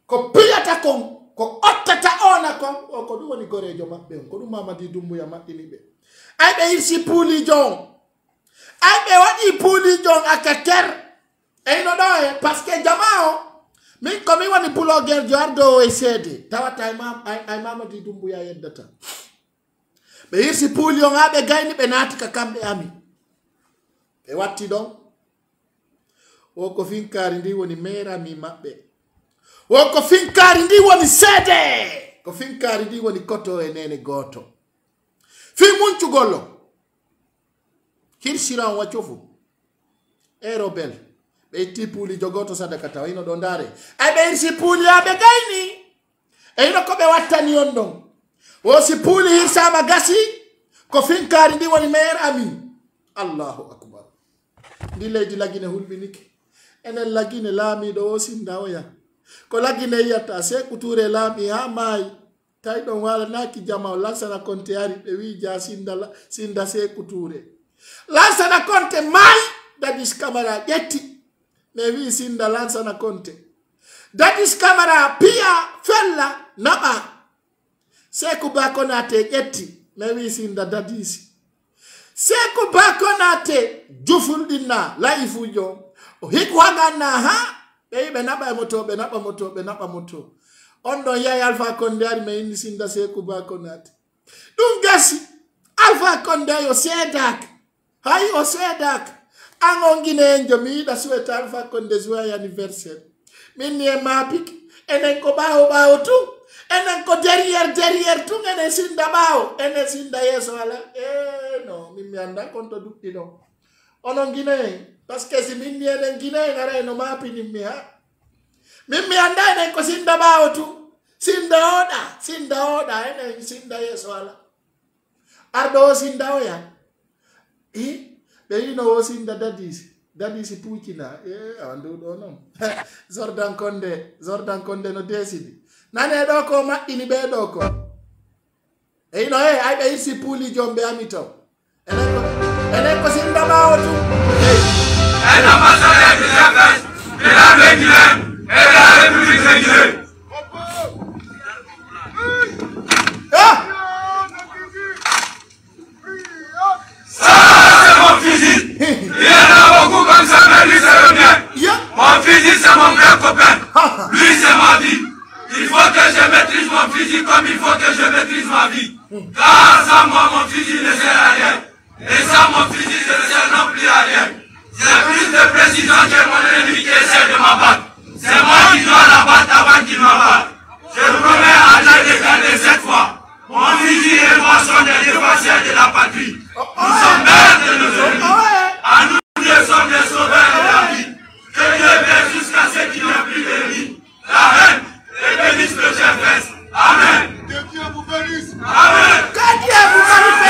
ko piyata kon ko ottata ona kon o ko ɗum woni gorejo maɓɓe on ko ɗum Mamadi Doumbouya maɓɓini ɓe ay ɓe hirsi puulijo on ay ɓe waɗi puulijo on aka ker eyno ɗo par ce que jama o min komi woni blogueur jo ardo e seede tawata ay Mamadi Doumbouya yeddata ɓe hirsi puuli on ha ɓe gayni ɓe naati ka kamɓe ami ɓe watti ɗon o ko finkari ndi woni meilleur ami maɓɓe o ko finkari ndi woni seede ko finkari di woni koto e nene goto fi muncu gollo hirsiran waccofu e robel be tipuli jogoto sadaka taw ino do ndare ay be hirsi puli abe gayni e ino ko be wattani on don wo si puli hirsama gasi ko finkari di woni mer ami Allahu akbar di leydi lagine hulbiniki enen lagine laami do sinda oya ko lagine yata se kuture laami ha mai tay don wala naki jama lansana konte ari be wi ja sinda se kuture lansana konte mai dadis camera jetti me wi sinda lansana konte dadis camera pia fella naba se ku bakonate jetti me wi sinda dadisi se ku bakonate jufundina laifujo o hikwagana ha be naba moto ondo yaay Alpha Condé ari me indi sinda Seku Bakonate dum gasi Alpha Condé yo sedak hay o sedak angongine enjo mi da sueta Alpha Condé joyeux anniversaire minni e mapik enen ko bawo tu enen ko derrière tu enen sinda bawo enen sinda yeso ala no mi anda konto dukti no onon gine parce que si minni enen gine ngare no mapi ni mi ha mimi andane ko sinda bawo tu sinda oda ene sinda yeso ala ardo sinda oya be yino sinda dadisi puchina andu do non Jordan Condé no desidi nane do ko maddini be do ko no ay be isi puli jombe amito ene ko sinda bawo tu un ambassadeur de la France de la Guinée et la République de Guinée. Ça, c'est mon fusil. Il y en a beaucoup comme ça, mais lui, c'est le mien. Mon fusil, c'est mon vrai copain. Lui, c'est ma vie. Il faut que je maîtrise mon fusil comme il faut que je maîtrise ma vie. Car sans moi, mon fusil ne sert à rien. Et sans mon fusil, je ne sers non plus à rien. C'est plus de précision que mon ennemi qui essaie de m'abattre. C'est moi qui dois l'abattre avant qu'il m'abatte. Je promets à Allah de garder cette fois. Mon fusil et moi sommes des défenseurs de la patrie. Nous sommes maîtres de nos ennemis. À nous deux sommes des sauveurs de la vie. Que Dieu veille jusqu'à ce qu'il n'y ait plus d'ennemis. La haine et bénisse le chef Fès. Amen. Que Dieu vous bénisse. Amen. Que Dieu vous bénisse.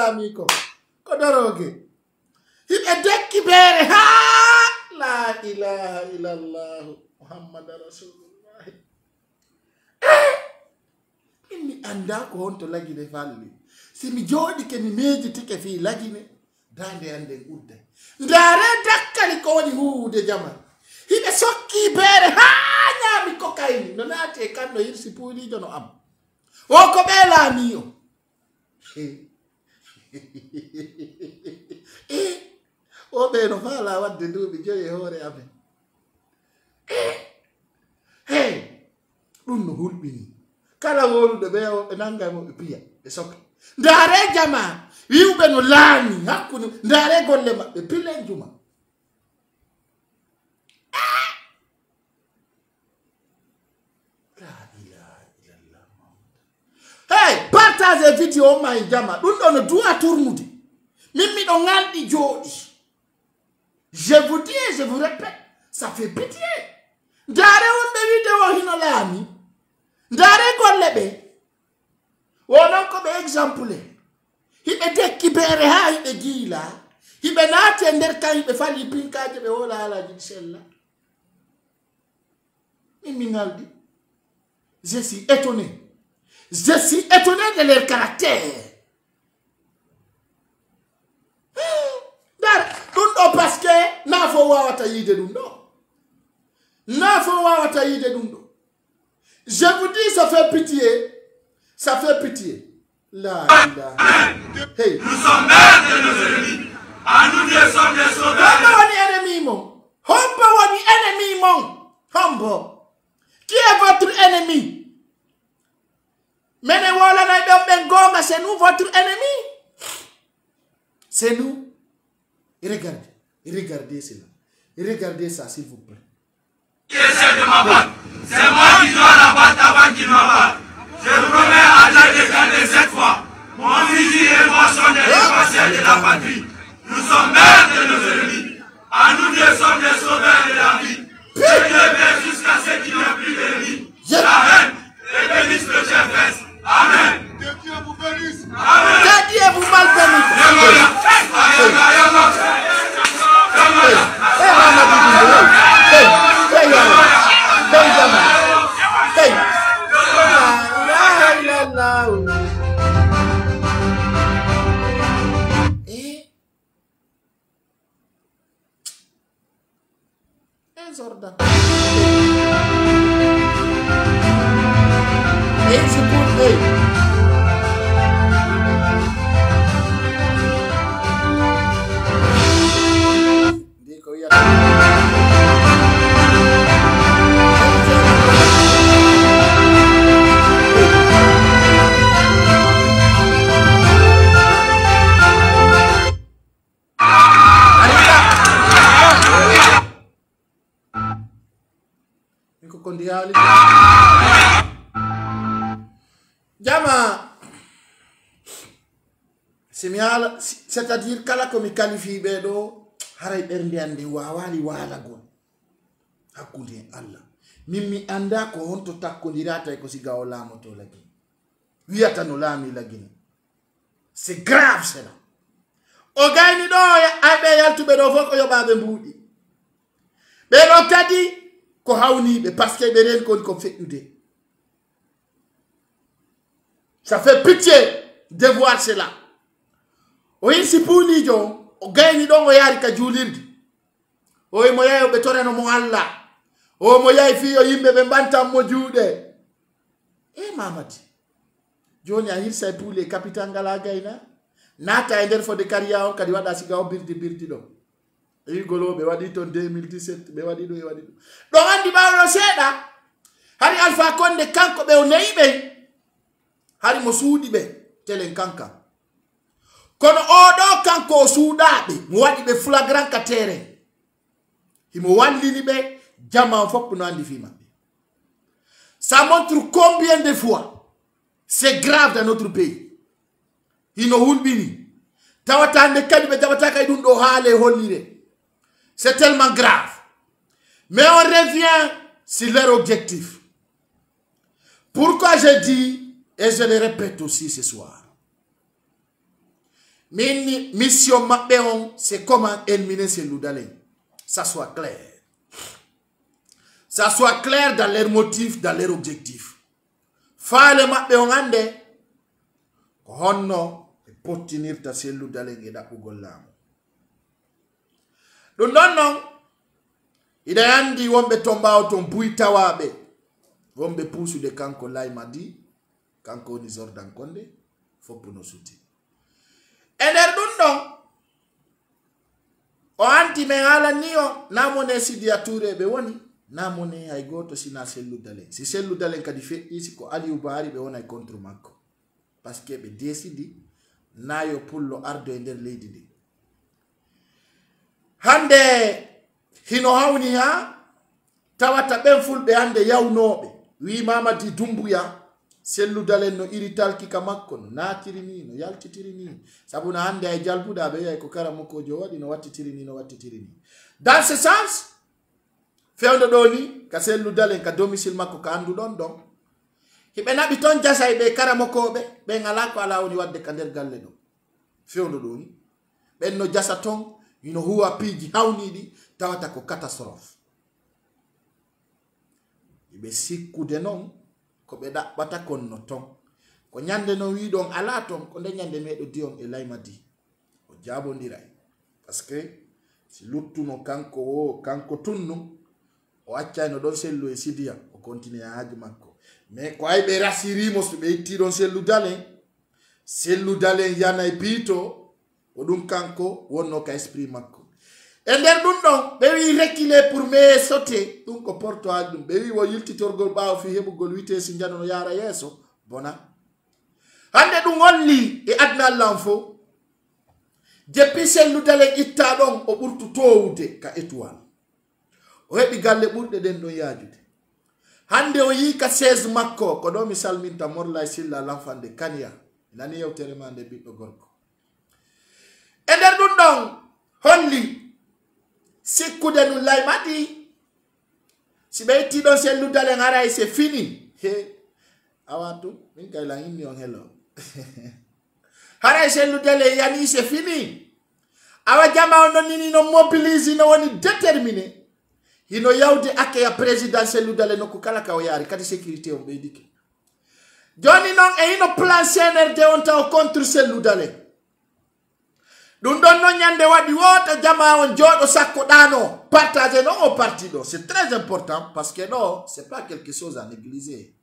Amico kodoroge hibe dekki bere ha la ilaha illallah muhammad rasulullah inni anda ko honto lagine falli si mi jodi ke mi meji tike fi lagine dande ande udde ndare dakkali ko woni huude jama hibe sokki bere ha nyami kokaini no nate kando hirsi puli jono am o ko bela miyo o be no fala wadde duubi joye hore amen dum no hulbini kala wolude be o nanga mo be piya be sok ndare jama wiube no laami hakkude ndare golle mabbe pilen juma partage video ma jama dum do no du'a tournude mimmi do ngaldi jodi je vous dis et je vous répète ça fait pitié ndare wonbe video hino laami ndare golle be wonon ko be exemple hibe dekki bere ha hibe gila hibe naate nder kan hibe fali pinkaaje be wala halaji sella mimmi ngaldi je suis étonné. Je suis étonné de leur caractère. Dundo parce que na fo wawata yide dundo. Na fo wawata yide dundo. Je vous dis, ça fait pitié. Ça fait pitié. La hey. Nous sommes maîtres de nos ennemis. À nous deux sommes des sauveurs. Hombo wani ennemi mon. Hombo wani ennemi mon. Hombo. Qui est votre ennemi? Mene wala na be gonga, c'est nous votre ennemi. C'est nous. Et regardez cela. Regardez ça, s'il vous plaît. Essaie de m'abattre. C'est moi qui dois l'abattre avant qu'il m'abatte. Je promets à Allah de garder cette fois. Mon fusil et moi sont des défenseurs de la patrie. Nous sommes maîtres de nos ennemis. À nous deux sommes les sauveurs de la vie. Je le vais jusqu'à ce qu'il n'y ait plus d'ennemis. La haine et bénisse le chef. Amen. Que Dieu vous bénisse. Amen. Que Dieu vous malbénisse. Zorda. Dico io. Kondiali Jama Semial, c'est-à-dire kala ko mi qualifie bedo haray bernde ande wawali wala gon hakkunde Allah mimmi anda ko honto takkondirata ko siga o lamoto lagi wiata no lami lagi c'est grave cela o gayni do aybe yaltube do foko yo babe mbudi be do kadi ko hawni parce que be ren ko fekkude. Ça fait pitié de voir cela. O yisi puli jo o gayni do ngo yari ka julirdi o mo yayo be toreno mo Allah o mo yayi fi yo yimbe be bantam mo juude e mamati joni a hirsa puli capitaine ngala gayna nata e der fo de kariya on kadi wada siga o birdi do e golobe wadi ton 2017 be wadi do e wadi do andi bawlo seda hari Alpha Condé kanko be o neybe hari mo suudi be telen kanka kono odo kanko suudabe mo wadi be flagrant katere himo wallini be jama fop no andi fima. Ça montre combien de fois c'est grave dans notre pays. Hino hulbini tawata ne kadi be tawata kay dum do haale hollire. C'est tellement grave. Mais on revient sur leur objectif. Pourquoi je dis, et je le répète aussi ce soir, mission Mapéon, c'est comment éliminer ces loudalés. Ça soit clair. Ça soit clair dans leurs motifs, dans leurs objectifs. Fale Mapéon ande, honno, et potinir ta ces loudalés et da ugolam. Non, ida andi wombe tomba oton buita wabe wombe pusu de kanko laimadi kanko ni Zordan Condé fopu no suti eder dun o anti me ala niyo namone Sidia Touré be woni namone ay goto sina Cellou Dalein si Cellou Dalein kadi fe isi ko Aliou Bari be wona contre makko parce que be décidi nayo pullo ardo e der leydi de hande hino hawni ha tawata ben fulbe hande yawnobe wi Mamadi Doumbouya Cellou Dalein no irital kika makko no natiri ni no yaltitiri ni sabuna hande ay jalbuda be yay ko karamoko jo wadi no wattitiri ni no wattitiri ni. Dans ce sens fewdo doni ka Cellou Dalein ka domicile makko ka andu don hibe nabi ton jasay be karamokobe be ngala ko ala woni wadde ka der galle do fewdo doni ben no jasa ton ino huwa piji hawnidi tawata ko catastrophe ibe sikkude non ko be dabbata kon no ton ko nyande no wi don ala ton ko de nyande medo dion e laymadi o jabondiray parce que si luttuno kanko tunnu o accayno don Cellou e Sidia o continue haaji makko mais ko ay be rasirimo so be itti don Cellou Dalein yana e pito o dum kanko wonno ka esprit makko e der dum don be wi reculer pour me sauter dum ko porto al dum be wi wo yiltitorgol baaw fi hebugol vitesse njanono yara yeso bona hande dum holli e adna l'enfant depuis selludale itta ɗon o ɓurtu towude ka étoile o heɓi galle ɓurɗe ɗen ɗon yaajude hande o yi ka 16 makko ko ɗo mi salminta Morlay Silla l'enfant de Kanya nani yewtere ma nde ɓiɗɗo gorko e nder ɗum ɗon holli sikkude ɗum laymati si ɓe itti ɗon selludale haray c'est fini he awantu min kay la himmi on hello haray selludale yani c'est fini awa jama on non nini no mobilise no woni déterminé hino yawde akkeya président selludale nokku kala ka o yaari kadi sécurité on ɓeydike joni noon e hino plan CNRD on taw contre selludale ɗum ɗon noon ñande waɗi woto jama on jooɗo sakko ɗano partagé non au parti ɗo c'est très important parce que ɗo c'est pas quelque chose à négliger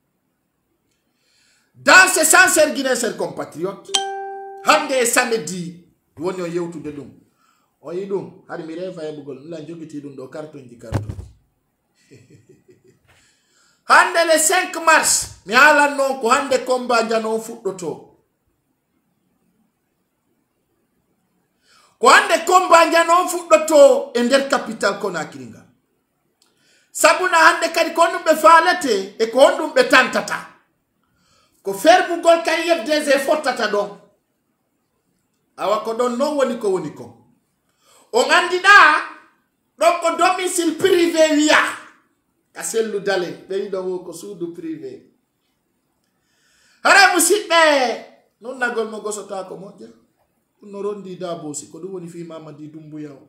dans ce sens Guinéen compatriote hande e samedi woni o yewtude ɗum o yi ɗum hari mi rewa heɓugol mila jogiti ɗum ɗo carton ji hande le 5 mars mi haalan noon ko hande combat jano on fuɗɗoto ko hande combat jano on fuɗɗoto e nder capital Conakry ngal sabuna hande kadi ko honɗum ɓe faalete e ko honɗum ɓe tantata ko fermugol kay FDG fottata ɗon awa ko ɗon non woni ko woni ko on andiɗa ɗon ko domicile privé wiya ka selludale ɓe yiɗo wo ko suudu privé hara musidɓe non nagol mo gosota ko moƴƴa ɗum no rondi dabosi ko ɗum woni fi Mamadi Doumbouya o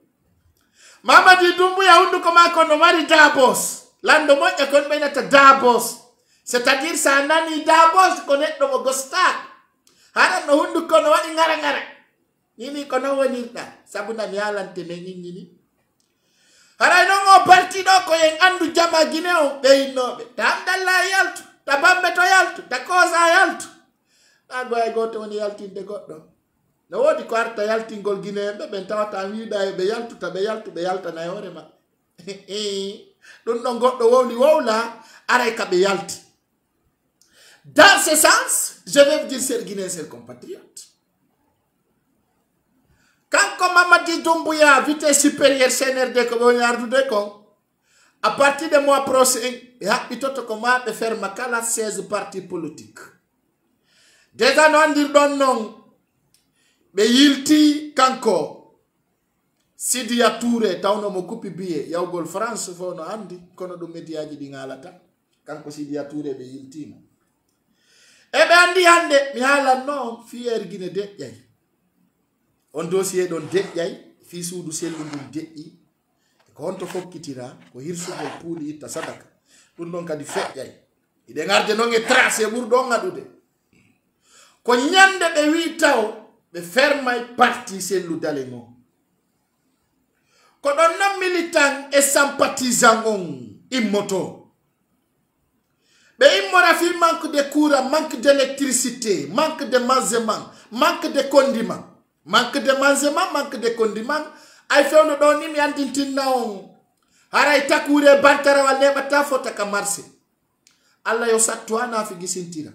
Mamadi Doumbouya hunduko makko no mari dabos lando moƴƴa kon ɓeynata dabos c'est-à-dire sa nani dabos ko neɗɗo mo gostaka hara no hunduko no waɗi ngara ngara nini ko non wonirɗa sabuna mi halante ne ñiññini haray non o parti ɗo ko yen andu jama Guinée o ɓeyinnoɓe ta Amdallah yaltu ta Bambe to yaltu ta Kosa yaltu ta goye goto woni yaltinde goɗɗo no woodi ko arta yaltingol Guinée ɓe ɓen tawata wiiɗa e ɓe yaltuta ɓe yaltu ɓe yaltana e hoore maɓɓe ɗum ɗon goɗɗo wowli wowla aray ka ɓe yalti dans ce sens je vais dire ser Guinéen compatriote kanko Mamadi Doumbouya vitesse supérieure CNRD ko ɓe ardude kon à partir de mois prochain ɓe haɓɓitoto ko ma ɓe ferma kala 16 partis politiques déjà no andirɗon noon ɓe yilti kanko Sidia Touré tawno mo kuppi biye yawgol France fo no andi kono ɗum médiaji ɗi ngalata kanko Sidia Touré ɓe yiltima e ɓe andi hande mi haalan noon fiyer Guinée deƴƴay on dossier ɗon deƴƴay fi suudu sellu ndum deƴƴi ko honto fokkitira ko hirsugol puuli itta sadaka ɗum ɗon kadi feƴƴay iɗe garde noon e tracé ɓurɗon ngaɗude ko ñande ɓe wi taw ɓe fermay parti selludale ngo ko ɗon non militant et sympathisant on immoto ɓe immora fi manque de courant, manque d'électricité, manque de manger, manque de condiments. Manque de manger, manque de condiments. Ay fewno ɗo ni mi andintinna on haray takure bantara neɓata fota ka marché Allah yo sattuwa nafi gisintira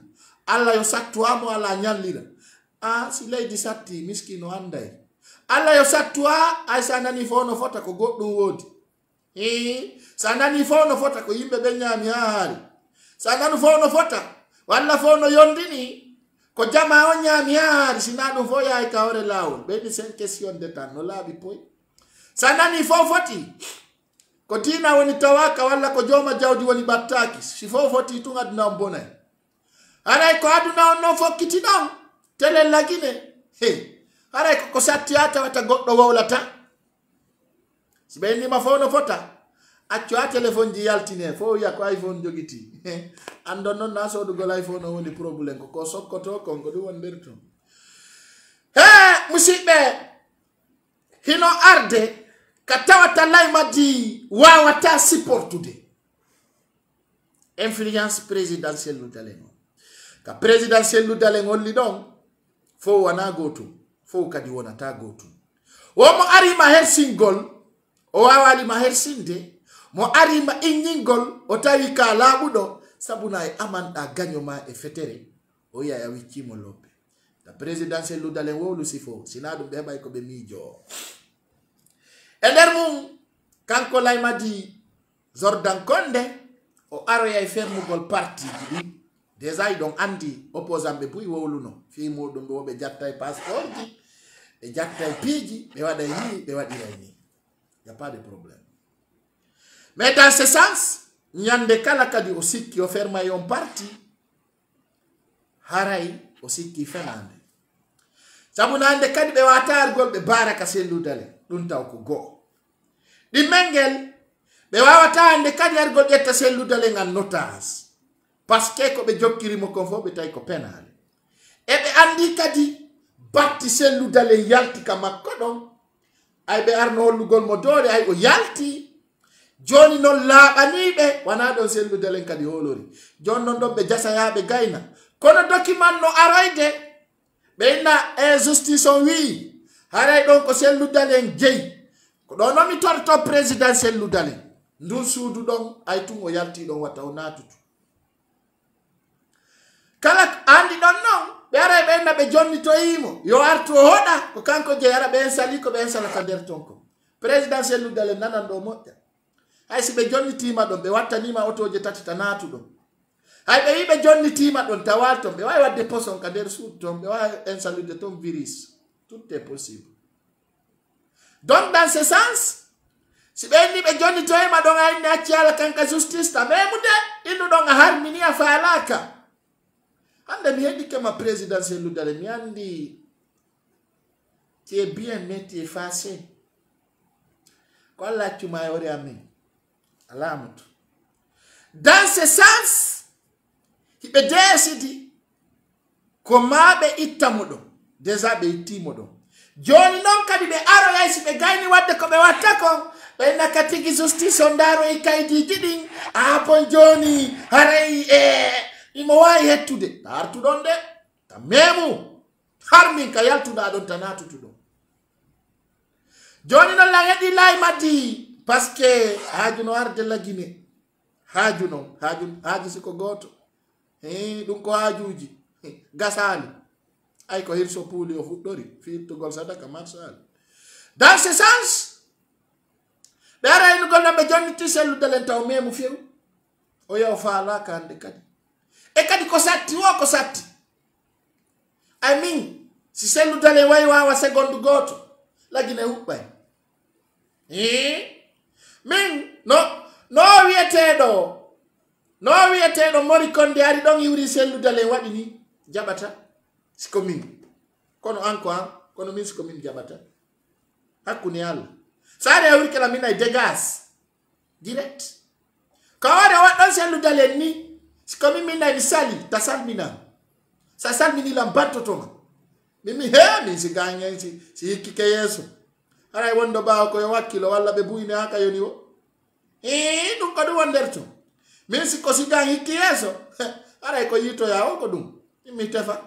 Allah yo sattuwa mo ala ñallira si leydi satti miskino anday Allah yo sattuwa ay sa nani fo no fota ko goɗɗum woodi sa nani fo no fota ko yimɓe ɓe ñaami ha haari sa nanu fo no fota walla fo no yondini ko jama on ñaami ha haari sina ɗum fo yahay ka hore lawol ɓeyɗi 5 question de tan no laaɓi poy sa nani fo foti ko tina woni tawaka walla ko joma jawdi woni battaki si fo foti tun aduna on bonay haray ko aduna on non fokkiti ɗon tele lagine haray ko sattiya tawata goɗɗo wowlata si ɓe nima fo no fota accu ha téléphone ji yaltine fo wiya ko iPhone jogiti andon noon na sodugol iPhone o woni probléme ko sokkoto kon ko ɗum woni nder ton musidɓe hino arde ka tawata laymadi wawata supportude influence présidentielle ludalen o ka présidentielle ludalen holli ɗon fo wana gotum fo kadi wonata gotum womo arima hersingol o wawalima hersinde mo arima inningol o tawi ka laaɓuɗo sabuna e amanɗa gaño ma e fetere o yiya a wiccimo lobbe ta presidential ludale wo Lucifo sina dum be bay ko be mijo e der mum kanko laymadi Jordan Konde o aroya e fermugol parti di déjà i don andi opposant be buy wowluno fi modum be wobe jatta e passeport ji e jatta e piji be wada yi be wadira ni y a pas de problème mais dans ce sens nyande kala kadi o sikki o ferma yon parti haray o sikki fenande sabu nande kadi be watar gol be baraka selludale dun taw ko go di mengel be wawata ande kadi ar gol jetta selludale ngan notas parce que ko be jokkiri mo kon fo be tay ko penale e be andi kadi batti selludale yalti kama ko don ay be arno hollugol mo dole ay o yalti joni non laabanibe wana don selludale kadi holori jon non do be jasayabe gayna kono document no aroyde be na justice on wi haray don ko selludale jeyi ko do no mi torto president selludale ndun suudu don ay tun o yalti don wata o natutu kala andi don non be ara be na be jonni to yimo yo arto hoda ko kanko je ara be sali ko be sala ka der tonko president selludale nanan do motta ay si be jonni tima don be wattani ma otoje tatita natu don ay be yibe jonni tima don tawalto be way wadde poson ka der suudu ton be way en salude ton virus tout est possible donc dans ce sens si be ni be jonni to ma don ay na ciala kanka justice ta memude indu don harmini afalaka ande mi hedi que ma présidentielle ludale mi andi tu es bien mais tu es effacé ko la tu ma yori ami alamut dans ce sens hibe desidi ko mabe ittamudo déjà be ittimodo joni non kadi be aro yasi be gayni wadde ko be watta ko be nakatigi justice ondaro e kaydi jidin apon joni haray imo wawi hettude ta artuɗon de ta memu har min ka yaltuɗa ɗon ta natutuɗon joni noon la heɗi lay maddi par ce que haaju no arde lagine haaju noon haaju siko goto ɗum ko haajuji gasali ay ko hirso puuli o fuɗɗori firtugol sadaka marsali dans ce sens ɓe ara inugol noon ɓe jonniti selludalen taw memu few o yaw faalaka hande kadi e kadi ko satti wo ko satti I mean si selludale way wawa seconde goto lagine huɓɓay min no wiyeteɗo mori konde ari ɗon iwri selludale waɗi ni jaɓata siko min kono anko an kono min siko min jaɓata hakkune Allah sare a wuri kala min ay dégas direct ko wade waɗɗon selludale ni siko min ay sali ta salmina sa salmini lam battotoma mimi min si gagne si hikki ke yeso haray wondo bawo ko yo wakkilo walla be buyni haka yoni wo ɗum ko ɗum wonderto min si ko si gan hikki yeso haray ko yito yawo ko ɗum mimi tefa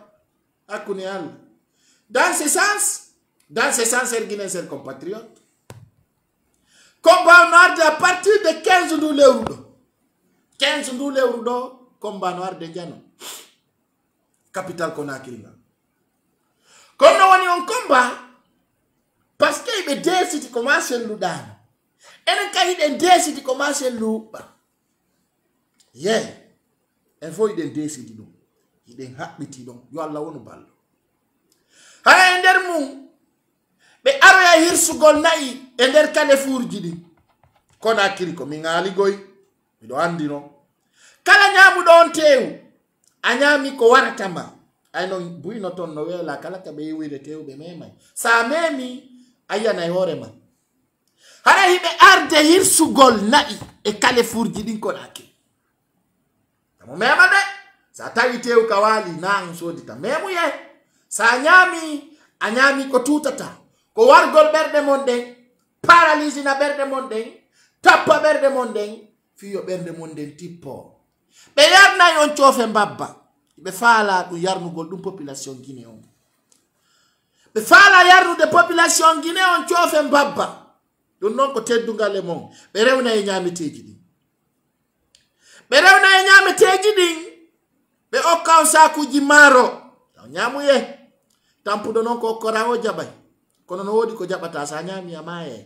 hakkude Allah dans ce sens erguinen ser compatriote combat no arde à partir de 15 ndu lewru ɗo 15 ndu lewru ɗo combat no arde jano capital Conakry ngal kono woni on combat parce que ɓe desiti commencé luɗano enen ka hiɗen desiti commencé luɓɓa en fo hiɗen desiti ɗum hiɗen haɓɓiti ɗon yo Allah wonu ballo haya e nder mum ɓe aroya hirsugol nayi e nder Carrefourji ɗi Conakry ko min haaligoy miɗo andi non kala ñamuɗo on tewu a ñami ko waratama ay non buyno ton no weela kala ka ɓe yewire tewu ɓe memay sa memi a yiyanay hoorema hara hiɓe arde hirsugol nayi e Carrefourji ɗin Conakry tamo mema de sa tawi tewu ka waali nan sodita memuye sa ñami a ñami ko tutata ko wargol ɓerɗe mon ɗen paralyse na ɓerɗe mon ɗen tappa ɓerɗe mon ɗen fiyo ɓerɗe mon ɗen tippo ɓe yarnay on coofe mbabba ɓe faala ɗum yarnugol ɗum population Guinée on ɓe faala yarnude population Guinée on coofe mbabba ɗum noon ko teddungal e mon ɓe rewna e ñameteji ɗin ɓe okka on sakuji maaro taw ñamuye tampuɗo noon ko kora o jaɓay kono no woodi ko jaɓata sa ñaami a maaye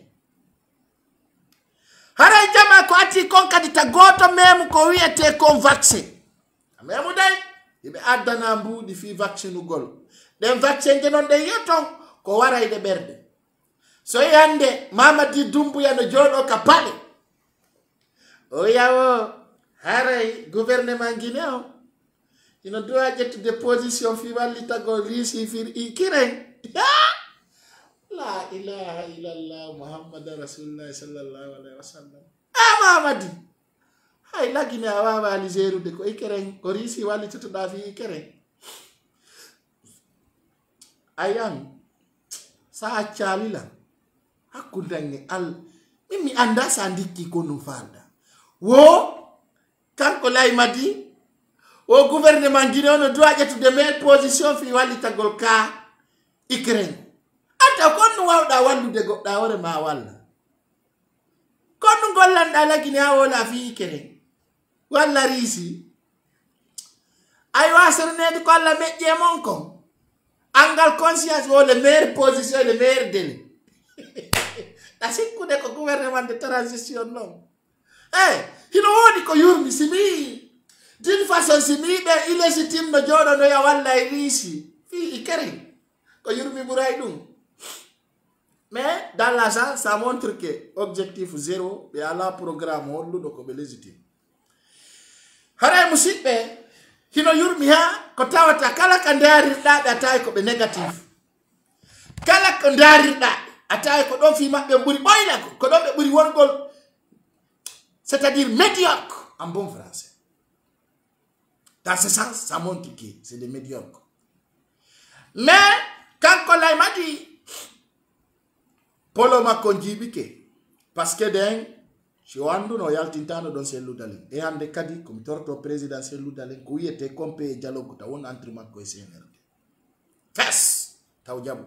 haray jama ko atti kon kadi ta goto memu ko wiyete kon vaccin memu day yiɓe addana mbuuɗi fi vaccinugol ɗen vaccin je noon ɗe yiyton ko warayde ɓerde so yande Mamadi Doumbouya no jooɗo ka paɗe o yawo haray gouvernement Guinée o ino dowa ƴettude position fi wallitagol riisi fir ikiren la ilaha illallah muhammad rasulullah sallallahu alaihi wasallam Mamadi hay lagine a wawa aligerude ko ikeren ko riisi wallitotoɗa fi ikeren ayan sa accalila hakkudange al min mi anda sa ndikki ko num falda wo kanko Laymadi o gouvernement Guinée no doit ƴettude meilleure position fi wallitagol ka Ukraine ata konno wawɗa wallude goɗɗa hore ma walla konno gollanɗa la Guinée a wola fi Ukraine walla riisi ay wasernede ko Allah meƴƴe mon kon angal conscience o le meilleure position le meilleur délai ta sikkude ko gouvernement de transition non hino wodi ko yurmi simi d'une façon simi ɓe illégitime no jooɗo ya walla e riisi fi Ukraine ko yurmi ɓuray ɗum mais dans l'argent ça montre que objectif zéro ɓe ala programme holluɗo ko ɓe légitime haray musidɓe hino yurmi ha ko tawata kala ka ndarirɗa ɓe atawi ko ɓe négatif kala ko ndarirɗa atawi ko ɗon fi maɓɓe ɓuri ɓoyna ko ɗon ɓe ɓuri wongol c'est-à-dire médiocre en bon français. Dans ce sens, ça montre que c'est des médiocres. Mais quand on l'a dit, Polo Makonjibike, parce que d'un, je wandu no yaltintano don selu dalen. Et ande kadi comme torto président selu dalen, ko yete kompe e dialogue ta won entre makko e CNRD. Fes taw jabu.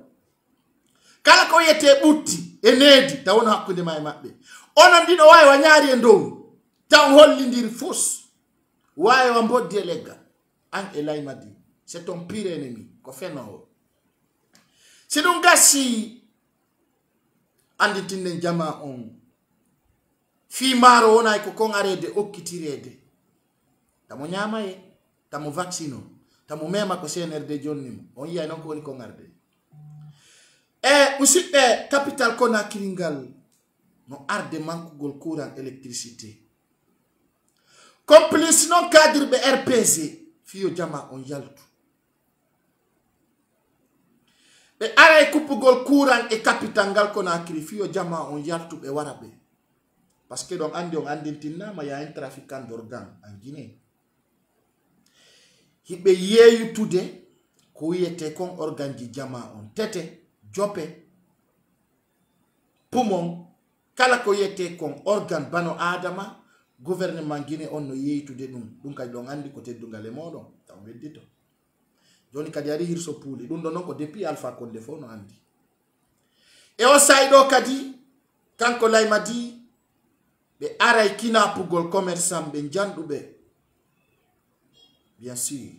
Kala ko yete butti e nedi ta won hakkunde may mabbe. Onon dido way wa nyaari e dow taw hollindir fos way wa boddi e legga an e Laymadi c'est ton pire ennemi ko feno si dum gassi andi tinne jama on fi maro wona ko kon arede okkitirede tamo nyama e tamo vaccino tamo mema ko CNRD jonnimo on yiya non ko woni kon arde e usibe capital Conakry ngal no arde mankugol courant électricité complice non cadre be RPC fiyo jama on yaltu be ara kupugol courant e capital ngal Conakry fiyo jama on yaltu be warabe parce que donc andi on andintina ma ya un trafiquant d'organes en Guinée hibe yeyu tude ko yete kon organe di jama on tete jope poumon kala ko yete kon organe bano adama gouvernement Guinée on no yeytude dum kay don andi ko teddungal e modon taw weddito joni kadi ari hirso puuli dum don non ko depuis Alpha Condé fo no andi e o saydo kadi kanko Laymadi be aray kinapugol commerçant be jandube bien sûr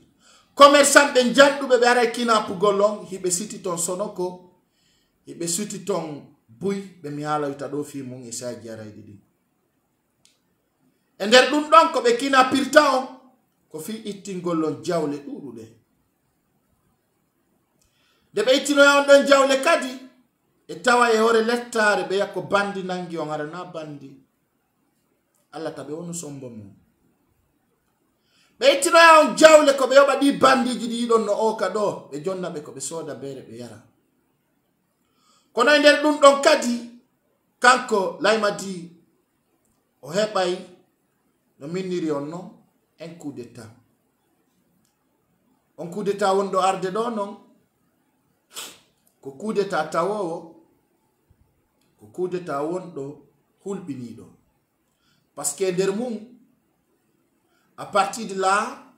commerçant be jandube be aray kinapugol on hibe siti ton sonoko hibe siti ton buy be mi hala yuta do fi mun e saji aray didi e nder ɗum ɗon ko ɓe kina pirta on ko fi ittingollon jawle ɗuɗuɗe nde ɓe ittinoya on ɗon jawle kadi e tawa e hore lettare ɓe yakko bandi nangi on arana bandi Allah taɓe wonu sombo mum ɓe ittinoya on jawle ko ɓe yoɓa ɗi bandiji ɗi ɗon no oka ɗo ɓe jonna ɓe ko ɓe soda bere ɓe yara kono e nder ɗum ɗon kadi kanko Laymadi o heɓay no minniri on non un coup d'état on coup d'état wonɗo arde ɗo non ko coup d'état tawowo ko coup d'état wonɗo hulɓiniɗo par ce que nder mum à partir de là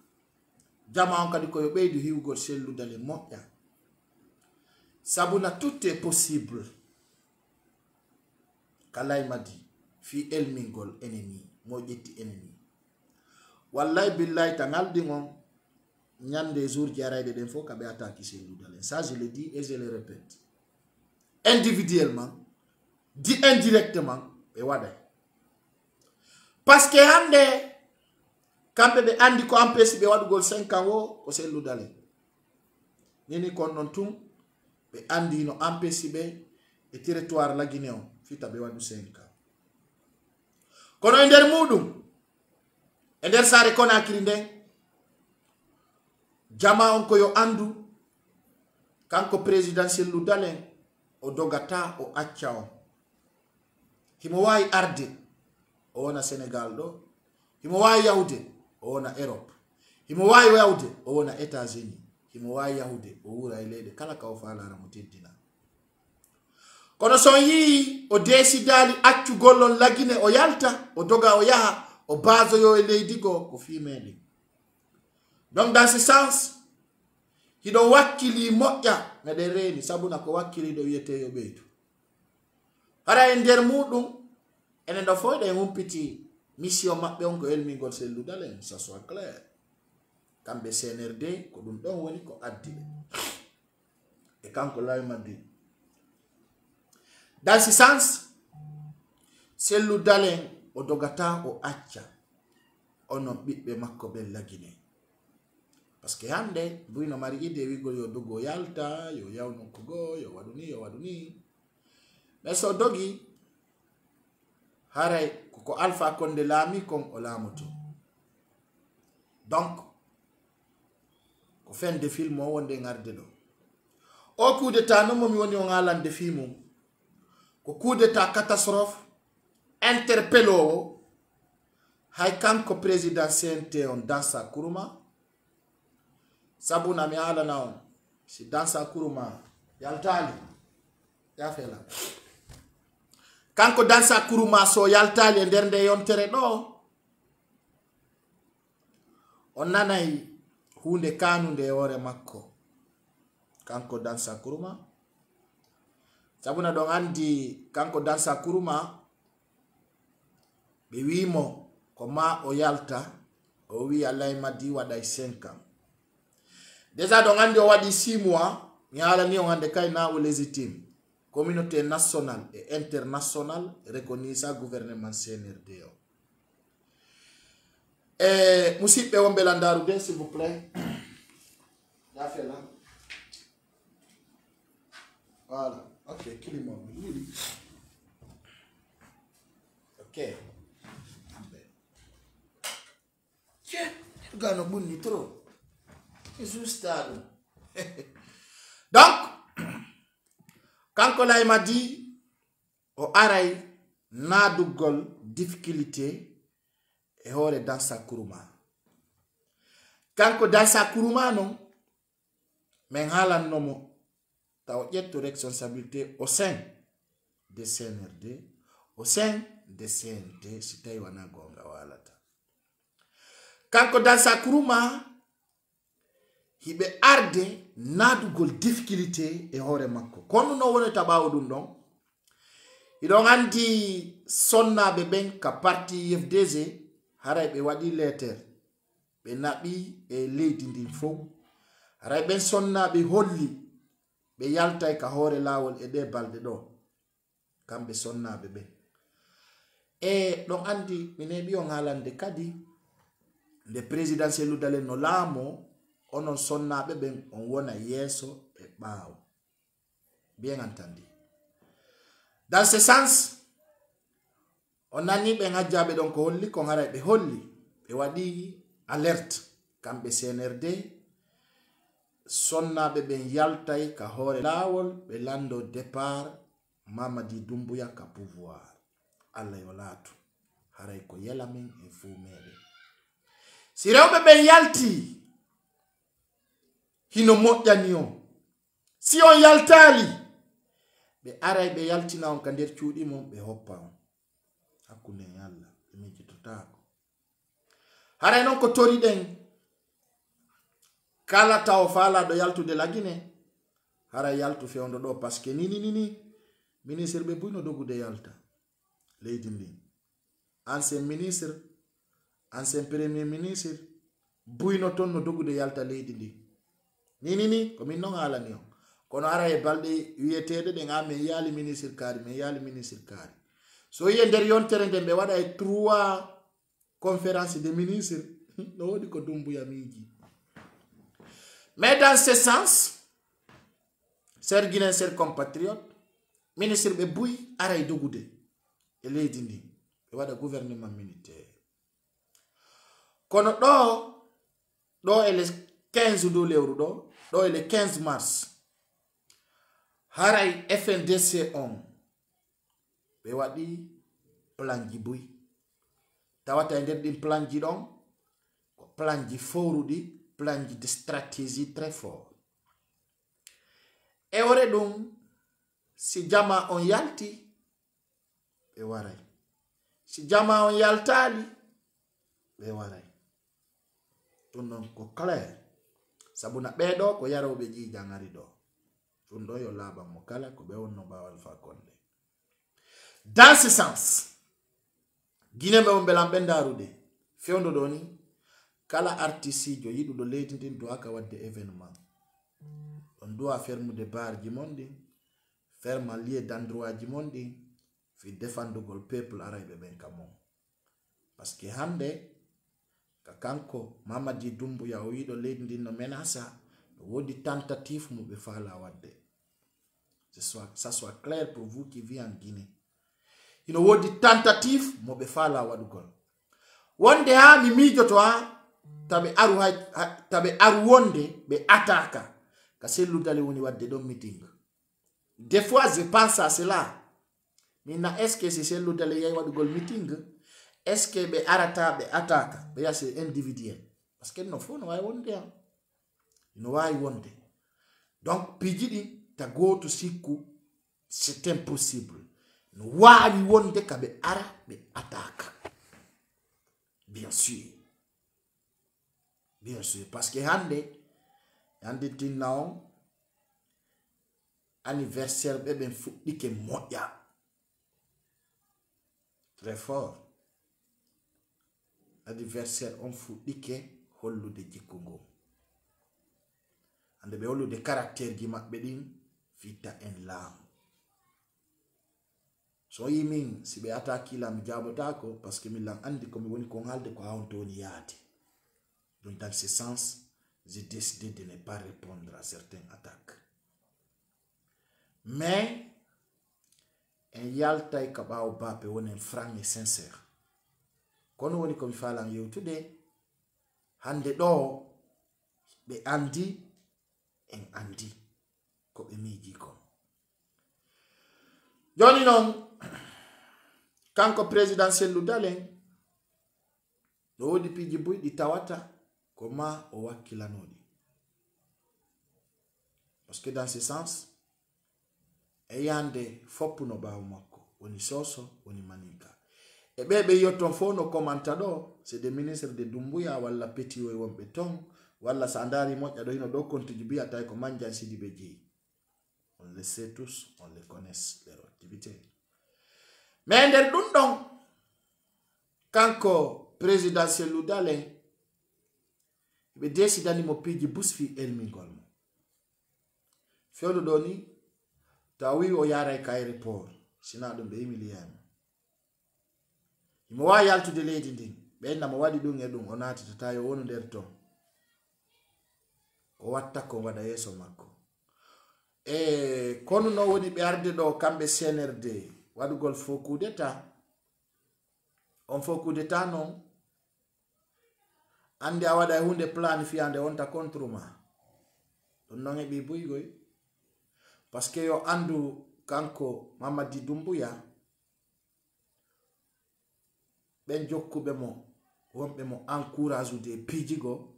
jama on kadi koyo ɓeydu hiwgol selludale moƴƴa sabuna tout est possible ka Laymadi fi elmingol ennemi mo ƴetti ennemi wallahi billahi ta ngaldi on nyande jour qui arrête de info kabe attaquer Cellou Dalein. Ça je le dis et je le répète. Individuellement, dit indirectement, et wade. Parce que hande kambe be andi ko ampesi be wadu gol 5 ans wo ko Cellou Dalein. Nini kon non tum be andi no ampesi be e territoire la Guinée fita be wadu 5 ans. Kono ender mudum ender sare Conakry nden jama on ko yo andu kanko président Cellou Dalein o dogata o acca on himo wawi arde o wona Sénégal do himo wawi yawde o wona Europe himo wawi yawde o wona États-Unis himo wawi yawde o wura e leyde kala ka o falara mo teddina kono son yi o desidali accugol on lagine o yalta o doga o yaha o basoyo e leydi go ko fimede. Donc dans ce sens hiɗo wakkili moƴƴa meɗen reeni sabuna ko wakkiliɗo wiyete yo ɓeydu hara e nder muɗum enen ɗo fof ɗen humpiti mission maɓɓe on ko elmingol Cellou Dalein, ça soit clair. Kamɓe CNRD ko ɗum ɗon woni ko addi ɓe e kanko lawi maddi. Dans ce sens Cellou Dalein o dogata o acca onon ɓiɓɓe makko ɓen lagine. Parce que hande buino mari ide wigol yo dogo yalta yo yawno kugo yo waduni mais so dogi haray ko Alpha Condé laami kon o laamoto. Donc ko fin de film o wonde ngarde do o coup d'état no momi woni on alande film ko coup d'état catastrophe interpello hay kanko président CNT on Dansa Kuruma sabuna mi ala na on si Dansa Kuruma yaltali ya fela kanko Dansa Kuruma so yaltali e nder nde yontere ɗo on nanay hunde kanunde e hoore makko kanko Dansa Kuruma sabuna ɗon andi kanko Dansa Kuruma ɓe wimo ko ma o yalta o wi Allah maddi waɗay 5 ans. Déjà ɗon andi o waɗi 6 mois mi halani on hande kay na o légitime communauté nationale et internationale reconnaissa gouvernement CNRD o. Musidɓe wonɓe landarude s'il vous plaît. Ya fait là. Voilà. Ok, kilimon. Ok. Tiens, le gars n'a pas ni trop. C'est juste ça. Donc, quand Kolay m'a dit, au Araï, n'a d'ougol difficulté, et hors dans sa kuruma. Quand dans sa kuruma, non, mais halan nomo, t'as une responsabilité au sein de CNRD, au sein de CNT, si t'as wana gonga walata. Quand dans sa kuruma, hibe arde nadugol difficulté e hore makko kono no wonata bawo dum don idon andi sonnabe ben ka parti FDG haray be wadi letter be nabi e leydi ndin fo haray ben sonnabe holli be yaltay ka hore lawol e de balde do kambe sonnabe be e don andi minebi on halande kadi le président Cellou Dalein no lamo onon sonnaɓe ɓen on wona yeso e ɓaawo. Bien entendu. Dans ce sens on nani ɓen hajjaɓe ɗon ko holli kon haray ɓe holli ɓe waɗi alerte kamɓe CNRD sonnaɓe ɓen yaltay ka hoore laawol ɓe lando départ Mamadi Doumbouya ka pouvoir. Allah yo laatu haray ko yela men e fuu meɗen si rewɓe ɓen yalti hino moƴƴani on si on yaltali ɓe aray ɓe yaltina on ka nder cuuɗi mum ɓe hoppa on hakkunde e Allah ɓe mijjitotako haray noon ko toriɗen kala taw faalaɗo yaltude lagine haray yaltu fewndo ɗo par ce que nini ministre ɓe buyno dogude yalta leydi ndi ancien ministre ancien premier ministre buyno ton no dogude yalta leydi ndi ni ko min non halani on kono ara e balde wiyetede de ngam men yali ministre kaari so yiye nder yontere nde be wada e 3 conférence de ministres no wodi ko Doumbouya miji. Mais dans ce sens, chers Guinéens, chers compatriotes, ministre be buy ara e dogude e leydi ndi be wada gouvernement militaire kono do e le 15 do lewru do e le 15 mars haray FNDC on be wadi plan ji buy tawata e nder din plan ji don ko plan ji forudi plan ji de stratégie très fort e ore dum si jama on yalti be waray si jama on yaltali be waray ton non ko clair sabuna bedo ko yarobe ji jangari do ton do yo laba mo kala ko be wonno bawal fa konde. Dans ce sens Guinée be on belam bendarude fewndo doni kala artiste jo yidudo leydi din do aka wadde événement on doit ferme de bar ji mondi ferme lieu d'endroit ji mondi fi defandugol peuple araybe ben kamon parce que hande ka kanko Mamadi Doumbouya o yido leydi din no menasa wodi tentative mo be fala wadde ça soit clair pour vous qui vivez en Guinée. Ino wodi tentative mo be fala wadugol wonde ha mi mijoto ha tabe aru wonde be ataka ka selludale woni wadde don meeting. Des fois je pense à cela. Mina est-ce que c'est selludale yay wadugol meeting est-ce que be arata be ataka be yase individuel parce que no fo no way wonde ha no way wonde donc pijidi ta goto sikku c'est impossible no wawi wonde ka be ara be ataka bien sûr parce que hande tinnaon anniversaire be ben fuddike moya très fort anniversaire on fuddike hollude jikkungo ande be hollude caractère ji mabbe din fitta en lam so yimin si be ataki lam jabotako parce que mi lam andi ko mi woni ko halde ko hawntoni yaati. Donc dans ce sens j'ai décidé de ne pas répondre à certaines attaques mais en yalta e kabaw bape wonen franc et sincère kono woni ko mi falam yewtude hande do be andi en andi ko be miji ko joni non kanko présidentiel ludalen do wodi piji buy di tawata ko ma o wakilanodi parce que dans ce sens e yande foppu no bawo makko woni soso woni manika e bebe yotton fo no commenta do c'est des ministres de Doumbouya walla petit o wonbe ton walla sandari moƴƴa do hino do kontiji biya tay ko manjan sidi be ji on le sait tous on les connaît leur activité mais nder dum don kanko présidentiel ludalen be desidani mo piji busfi elmingol mo fewdo do ni tawi o yara ka aéroport sina dum be emiliam mo wa yaltude leydi ndin be na mo wadi dum e dum onati tayo wonu nder ton o watta ko wada yeso makko e kono no woni be arde do kambe CNRD wadugol faux coup d'état on faux coup d'état non ande a wada hunde planifiande on ta contre ma don non e bi buygoy parce que yo andu kanko Mamadi Doumbouya ben jokkube mo wonbe mo encourage de pijigo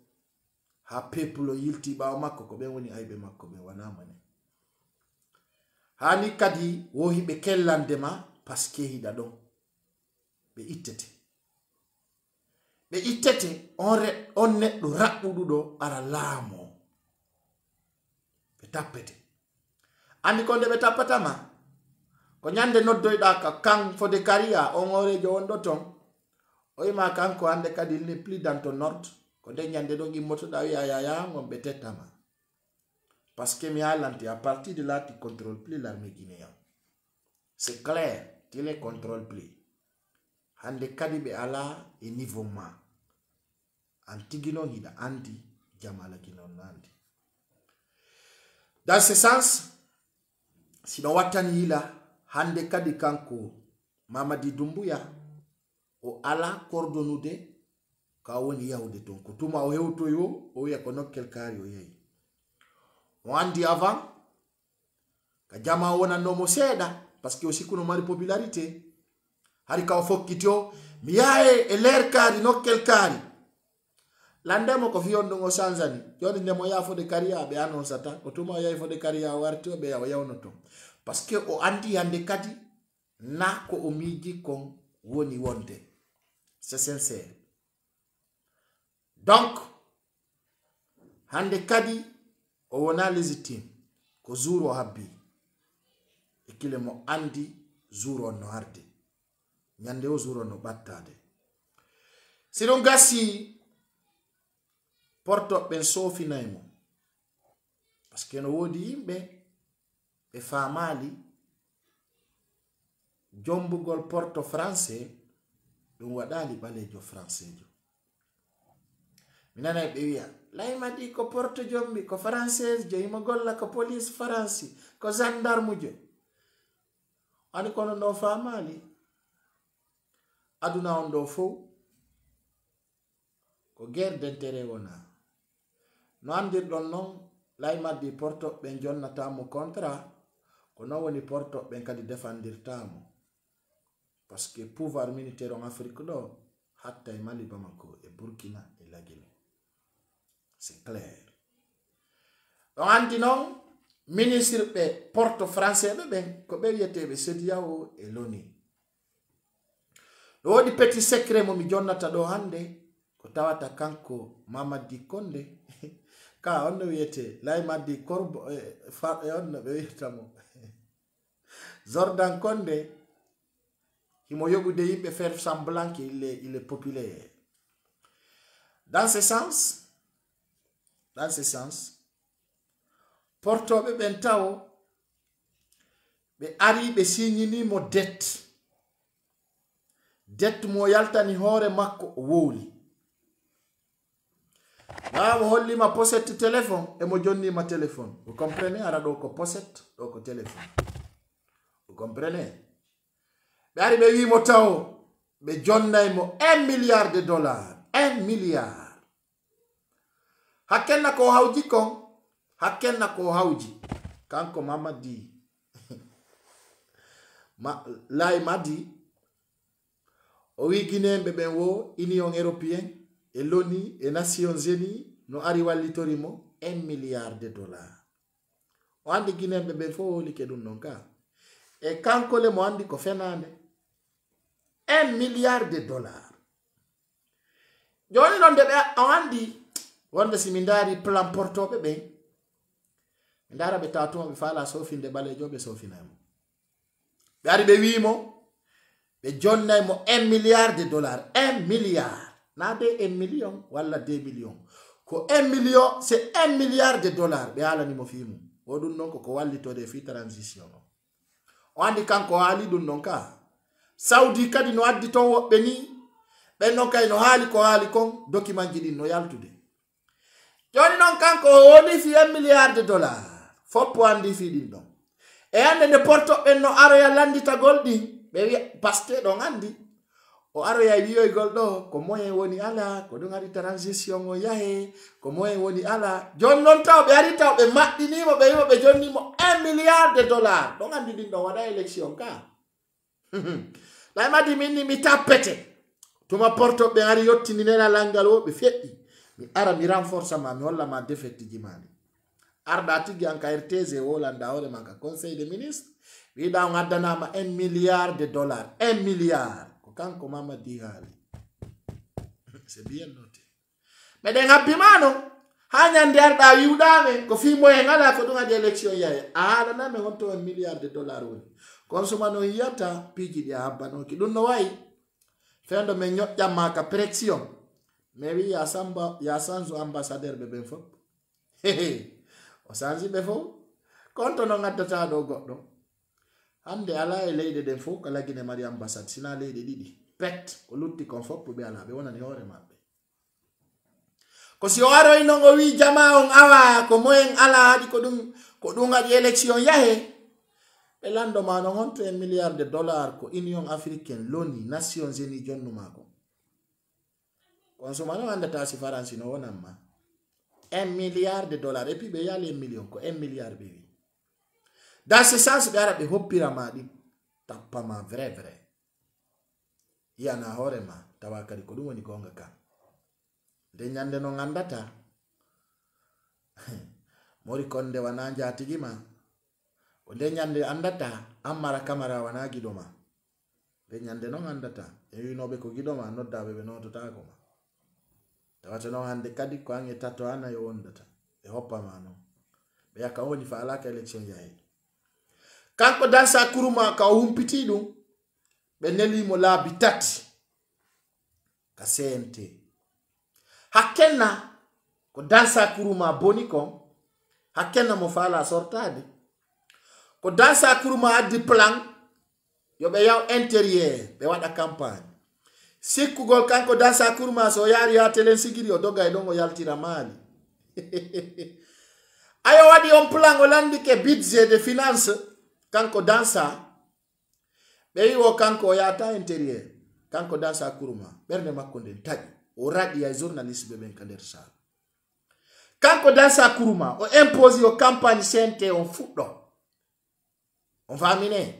ha peuple yilti bawo makko ko ben woni aybe makko be wana mane hani kadi wo hibe kellandema parce que hida don be ittete on neddo rabbudu do ara laamo be tappete andi konde be tappatama ko nyande noddoyda ka kan fode caria on orejo on do ton o ima kanko ande kadi ne plus dans ton ordre ko de nyande do gi moto da ya ngom betetama parce que mi alante à partir de là tu contrôles plus l'armée guinéenne. C'est clair, tu les contrôles plus. Hande kadibe ala e niveau ma antigino hida anti jamala ginon nandi. Dans ce sens, si no watani ila hande kadi kanko Mamadi Doumbouya o ala cordonude ka woni yawde ton ko tuma o hewto yo o ya kono kelkari o yeyi o andi avant ka jama wona no mo seda parce que aussi kuno mari popularité hari ka fokkitio mi yae e ler kari no kelkari landemo ko fiyon ngo sanzani joni ndemo ya fo de kariya be annonsata ko tuma yae fo de kariya warti be ya yawno to parce que o andi hande kadi na ko o miji kon woni wonde. C'est sincère. Donc hande kadi o wona légitime ko zuro habbi e kile mo andi zuro no harde nyande o zuro no battade sinon gasi porto ben sofi naymo parce que no wodi yimbe e famali jombugol porto français dum wadali balejo français jo minana be wiya layma di ko porto jombi ko français jo yimo golla ko police français ko gendarme jo ani kono no famali aduna on do fo ko guerre d'intérêt wona no andir don non layma di porto ben jonnata mo contrat ko no woni porto ben kadi defandirtamo parce que pouvoir militaire en Afrique do hatta e Mali, Bamako e Burkina e la Guinée. C'est clair. On andi non ministre be porto français be ben ko be yete be CEDEAO e l'ONU. Do di petit secret mo mi jonnata do hande ko tawata kanko Mamadi Konde ka on yete Laymadi Korbo fa e on be yetamo Jordan Konde il m'a dit de faire semblant qu'il est populaire. Dans ce sens, Porto be bentao be ari be signini mo dette mo yaltani hore makko woli. Là, mo holli ma pochette téléphone et mo jonni ma téléphone. Vous comprenez? Ara do ko pochette, do ko téléphone. Vous comprenez? Bari be wi mo taw be jonnay mo 1 milliard de dollars. 1 milliard. Hakenna ko hawji kon. Hakenna ko hawji. Kanko Mamadi. Laymadi. O wi Guinéen ben wo Union Européenne et l'ONU et Nations Unies no ari wallitorimo 1 milliard de dollars. O andi Guinéen ben fo li kedun non ka. E kanko le mo andi ko fenande 1 milliard de dollars. Joni non de be andi wonde simindari plan porto be ndara be tato be fala sofinde balejo be sofinamo. Be ari be wimo be jonnay mo 1 milliard de dollars. 1 milliard. Na de 1 million wala 2 millions. Ko 1 million c'est 1 milliard de dollars. Be ala ni mo fimu. Wodun non ko wallito de fi transition. O andi kanko hali dun non ka. Saudi kadi no addi ton wobbe ni be non kay no hali ko hali kon document jidi no yaltude. Joni non kanko woni fi 1 milliard de dollars. Foppo andi fi din don. E ande de porto en no aroya landita goldi be paste don andi o aroya wiyo goldo ko moyen woni ala ko don ari transition o yahe ko moyen woni ala jon non taw be ari taw be maddini mo be yo be jonni mo 1 milliard de dollars don andi din do wada election ka Laymadi minni mi tapete tuma porto be ari yottini nela langal wo be feddi mi ara mi renforcement mi holla ma défaite jimani arda tigi an KRTZ Hollanda hore manka conseil des ministres wi da ngadana ma 1 milliard de dollars 1 milliard ko kanko Mamadi hali c'est bien noté mais de ngabimano hanya nderda yudame ko fi moyen ngala ko dunga de élection yaye ala na me honto 1 milliard de dollars woni consomano yata pigi dia habano ki dunno way fendo me nyotja maka pression mais wi ya sanzu ambassadeur be ben fop o sanzi be fo konto no ngaddata do goddo hande ala e leyde den fo kala gine mari ambassade sina leyde didi pet o lutti kon fop be ala be wonani hore mabbe ko si waro ino ngo wi jama on awa ko moyen ala di ko dum ngadi election yahe be lando ma no honto $1 milliard ko Union Africaine loni Nations Unies jonnu mako consomano andata si faransi no wonamma $1 milliard et puis be yale 1 million ko 1 milliard be wi dans ce sens gara be hoppira madi tapama vrai yana horema tawakari ko dum woni gonga ka de nyande no ngandata mori konde wana jatigima o de nyande andata amara kamara wana gidoma de nyande no ngandata e winobe ko gidoma noddabe be no to tago ma tawata no hande kadi ko ange tato ana yo wondata e hoppa mano be yaka woni fa alaka election yayi kanko dansa kuruma ka humpiti dum be neli mo labi tati ka CNT hakena ko dansa kuruma boniko hakena mo fala sortade ko dansa kuruma addi plan yo be yaw intérieur be wada campagne sikkugol kanko dansa kuruma so yari ya telen sigiri o doga e dongo yaltira mali ayo wadi on plan o landi ke budget de finance kanko dansa be yiwo kanko yata intérieur kanko dansa kuruma berne makko den tagi o radi ya journaliste be ben kander sa kanko dansa kuruma o impose o campagne CNT on fuddo on famine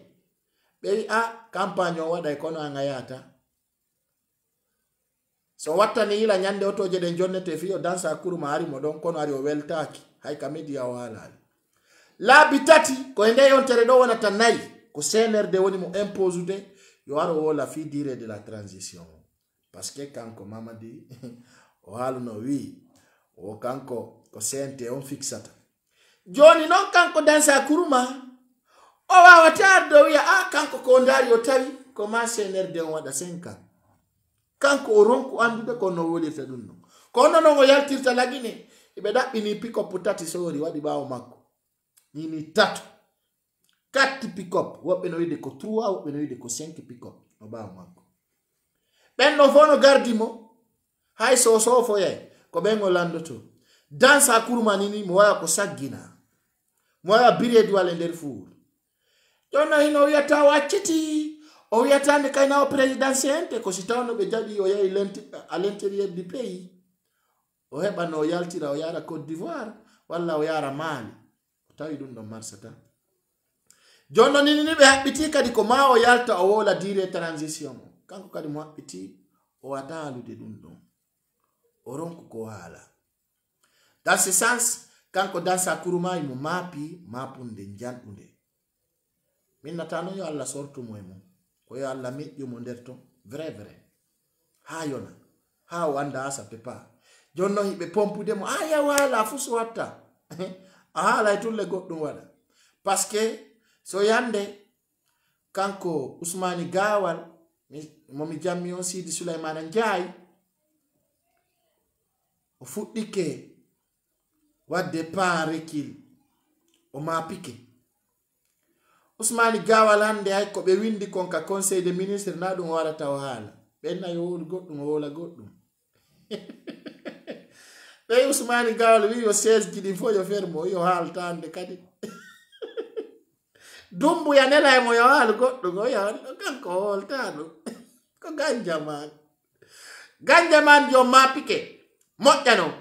be a campagne o wada e kono angayata so wattani ila nyande otoje den jonnete fiyo dansa kuruma ari mo don kono ari o weltaki hay ka media o halali la bitati ko ende yontere do wona tanay ko CNRD woni mo impose de yo waro wala fi dire de la transition parce que kanko mamadi o halu no wi o kanko ko CNT on fixata joni non kanko dansa kuruma o wawata do wi kanko ko ndari o tawi ko ma CNRD on wada 5 ans kanko o ronku andude ko no wolirta dum no ko non o yaltirta lagine ibe dabbini pick up tati sori wadi bawo makko ni tatu 4 pick up wobbe no yide ko 3 wobbe no yide ko 5 pick up no bawo makko ben no fono gardimo hay so fo ye ko ben landoto dansa kuruma nini mo waya ko saggina mo waya biredi wala nder fu jona hino yata waciti o yata ne kayna o presidentiente ko sitawno be jadi o yayi à l'intérieur du pays o heba no yaltira o yara Côte d'Ivoire walla o yara Mali tawi dum do marsata jonno nini be habbiti kadi ko ma o yalta o wola dire transition kanko kadi mo habbiti o wata alude dum do o ronku ko hala dans ce sens kanko dansa kuruma mo mapunde jandude minna tano yo alla sortu moymo ko yo alla medjo mo derto vrai ha yona ha wanda asa pepa jonno hibe pompude mo aya wala fusu watta ala tulle goddum wada parce que so yande kanko Ousmani Gawal momi jammi on Sidi Souleymane Ndiaye o fuddike wadde pas rekil o ma piqué Ousmani Gawal hande hay ko be windi kon ka conseil des ministres na dum warata o hala benna yo goddum o wala goddum be Ousmani Gawal wi yo 16 gidi fo yo fermo yo haltande kadi dumbu ya nela mo yo hal goddum o ya kanko holtado ko ganjaman jo ma piqué mojjano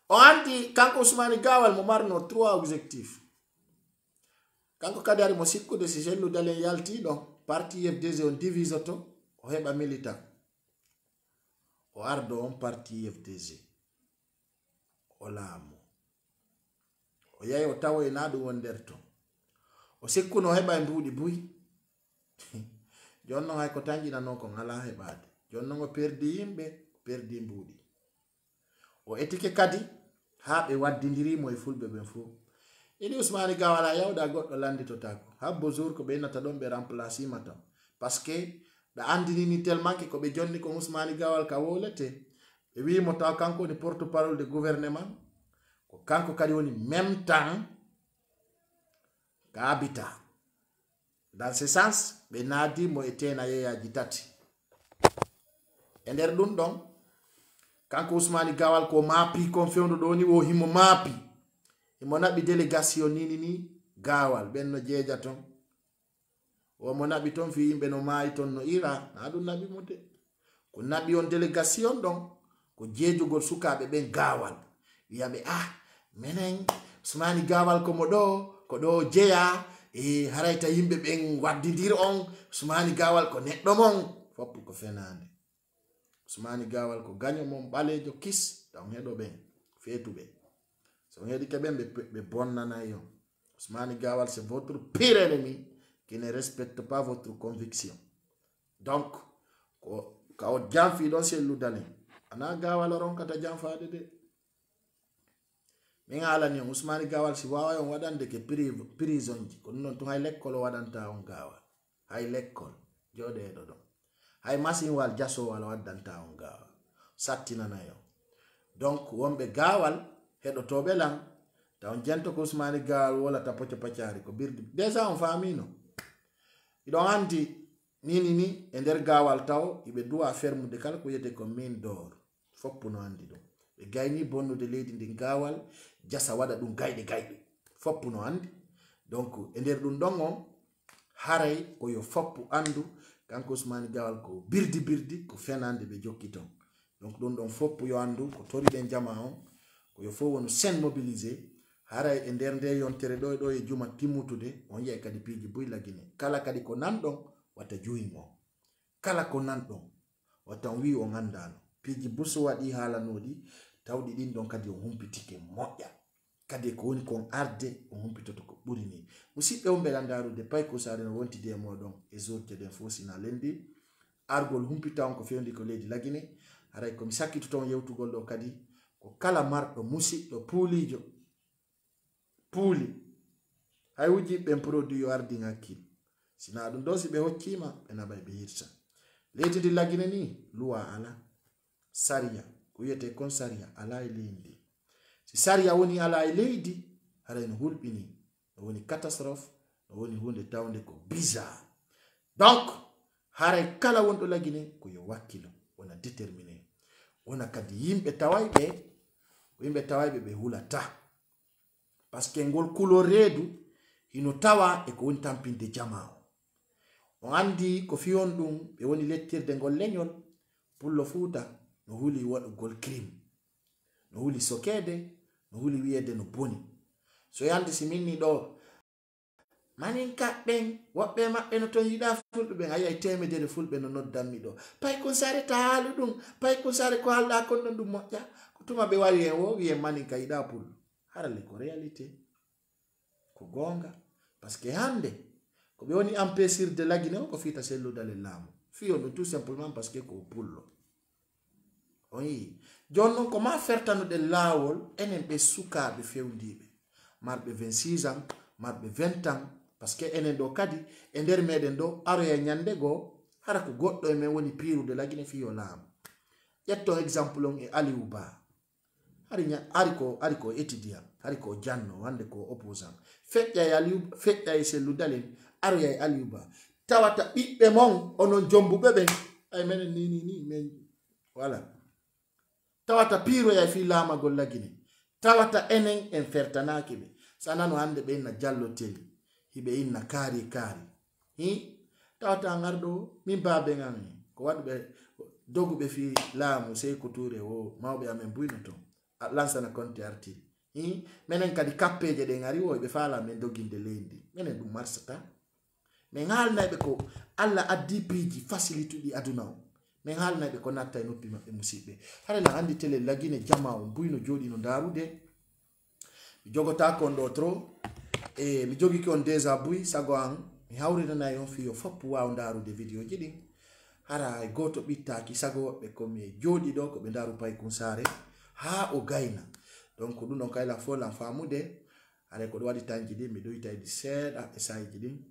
o anti kanko Ousmani Gawal mo marno 3 objectifs kanko kadari mo sikkude si jellu dalen yalti do parti FDG on divise to o heba militant o ardo on parti FDG o laamu o yayi o tawo e nadu wonderto o sikkuno heba mbudi buy jonno hay ko tanjina non ko ngala hebade jonno ngo perdi yimbe perdi mbudi o etike kadi ha be waddindiri mo e fulbe ben fu ini Ousmani Gawala yawda goddo landito tako habbo jour ko be nata don be remplacer mata parce que da andini ni tellement ko be jonni ko Ousmane Gawal ka wolete e wi mo taw kanko ni porte-parole de gouvernement ko kanko kadi woni même temps ka habitat. Dans ce sens be nadi mo etena yeyaji tati e nder dum don kanko Ousmane Gawal ko mapi kon fewndo do ni wo himo mapi himo nabi délégation ni Gawal benno jeeja ton o mo nabi ton fi yimbe no maayi ton no ira na dum nabi mo de ko nabi on délégation don ko jeejugol sukabe ben Gawal wiyabe menen Ousmane Gawal ko mo do ko do jeya e harayta yimbe ben waddidir on Ousmane Gawal ko neddo mon foppu ko fenande. Ousmane Gawal ko ganyo mom balejo kis taw hedo ben fetube so hedi ke ben be bonnana yo. Ousmane Gawal c'est votre pire ennemi qui ne respecte pas votre conviction. Donc ko ka jam fi don selu dalen ana Gawal ron kata jam faade de mi ngala ni Ousmane Gawal si wawa on wadande ke prison ko non to hay l'école wadanta on Gawal hay l'école jode do hay machine wal jaso wala wadanta on Gawal sattina na yo. Donc wombe Gawal hedo tobe lan taw jento ko Ousmane Gawal wala tapocho pachari ko birdi déjà on famino idon andi ni e nder Gawal taw ibe duwa ferme de kala ko yete ko mine d'or foppu no andi do be gayni bonno de leydi ndi Gawal jasa wada dum gayde foppu no andi. Donc e nder dum dongo haray ko yo foppu andu kanko Ousmane Gawal ko birdi ko fenande be jokkiton. Donc don foppu yo andu ko tori den jama on ko yo fo wonu sen mobiliser haray e nder nde yontere do e juma timmutude on yey kadi piiji buy lagine kala kadi ko nandon wata juyimo kala ko nandon wata wi o ngandano piiji busu wadi halanodi tawdi din don kadi o humpitike moƴƴa kadi ko woni kon arde o humpitoto ko buri ni musibbe on belandaru de pay ko sare no wonti de modon e zorte den fosina lendi argol humpita on ko fewndi ko leydi lagine haray ko mi sakkitu ton yewtugol do kadi ko kala mardo musiddo puulijo puuli hay wuji ben produit yo ardi ngakil sina dum do si be hokkima be nabay be hirsa leydi di lagine ni luwa ala saria ko yete kon saria ala lendi si saria woni ala leydi haray no hulbini woni catastrophe woni hunde tawde ko bizarre. Donc haray kala wondo lagine ko yo wakkilo wona déterminé wona kadi yimbe tawaybe be hulata parce que ngol kulo redu hino tawa e ko woni tampinde jamao on andi ko fiyon dum be woni lettirde ngol leñol pullo fuuta no huli wadugol crime no huli sokede no huli wiede no boni so yande siminni do manin kabben wobbe mabbe no ton yida fulbe ben ayay temedere fulbe no noddanmi do pay ko sare ta halu dum pay ko sare ko halla kon non dum moƴƴa ko tuma be wari en wo wi en manin kayida pul harale ko réalité ko gonga parce que hande ko be woni empêcher de lagine ko fita sellu dal lamu fiyo no tout simplement parce que ko pullo oui jonnon ko ma fertano de lawol enen be sukabe fewndibe marbe 26 ans marbe 20 ans parce que enen do kadi e nder meden do aro ya nyande go hara ko goddo e men woni piru de lagine fiyo lamu yetto exemple on e Aliou Ba ari ko étudiant ari ko janno hande ko opposant fecca e Aliou fecca e sellu dalen aro ya Aliou Ba tawata bibbe mon onon jombube be ay menen ni men voilà tawata piro ya fi lama gol lagine tawata enen en fertanaki be sanano hande be na jallo teli hibe inna kari tawata ngardo min babe ngami ko wadbe dogube fi lamu sey ko toure o mawbe amen buyno to lansana konte arti menen kadi kappeje de ngari wo be fala men doginde lendi menen dum marsata men halnaybe ko alla addi piji facility di aduna men halnaybe ko natta noppi mabbe musibbe hare la andi tele lagine jama o buyno jodi no darude mi jogota kon do tro e mi jogi kon déjà buy sago an mi hawrina na yon fi yo foppu waaw darude video jidi hara goto bittaki sago be ko mi jodi do ko be daru pay kun sare ha o gayna donc dum non kayla fola famude hare ko do wadi tanji di mi do itay di seeda e sayji di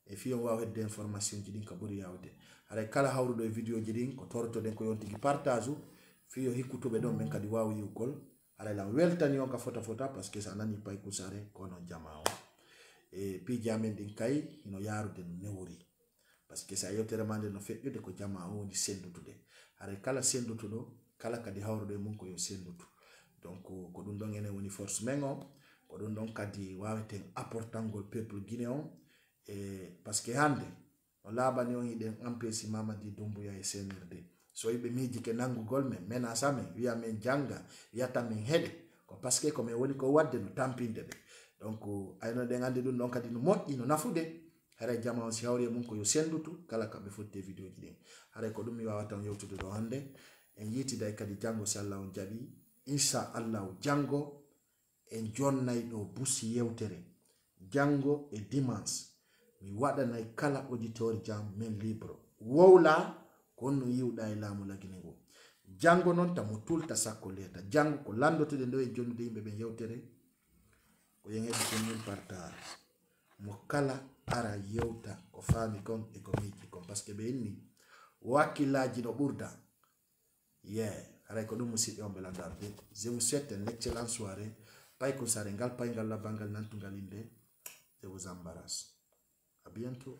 e fi on waaw hedde information jidi ko buri yawde Haray kala hawruɗo e vidéo ji ɗin ko tortoɗen ko yon tigi partage fiyo hikkutuɓe ɗon men kadi wawi yiwgol haray lam weltani on ka fota parce que sa nani Paykou Sare kono jama o e piiji amen ɗin kay ino yarude no newori parce que sa yewtere ma nde no feƴƴude ko jama o woni sendutude haray kala sendutuɗo kala kadi hawruɗo e mum ko yo sendutu donc ko ɗum ɗon enen woni force men o ko ɗum ɗon kadi waweten apportangol peuple guinéen e parce que hande no laaɓani on yiɗen empêche Mamadi Doumbouya e senirde so yiɓe miiji ke nangugol men menace amen wiya men janga wiyata men heɗe ko parce que komin woni ko wadde no tampinde ɓe donc ayno ɗen andi ɗum ɗon kadi no moƴƴi no nafude haray jama on si hawri e mum ko yo sendutu kala kamɓe fotte vidéo ji ɗin haray ko ɗum mi wawata on yewtude ɗo hande en yiitiday kadi jango si Allah on jaɓi inchallahu jango en jonnay ɗo busi yewtere jango e dimanche mi waɗanay kala auditeur jam men libre wowla konno yiwɗa e laamu lagine ngo jango noon tamo tulta sakko leta jango ko landotude ndo e jonnude yimɓe ɓe yewtere ko yen heɓi ko min partage mo kala ara yewta ko faami kon e ko miiji kon par ce que ɓe inni wakkillaji no ɓurda haray ko ɗum musidɓe on belandarde je vous souhaite une excellente soirée Paykou Sare ngal paygal labbangal nantugal inde je vous embarrasse à bientôt.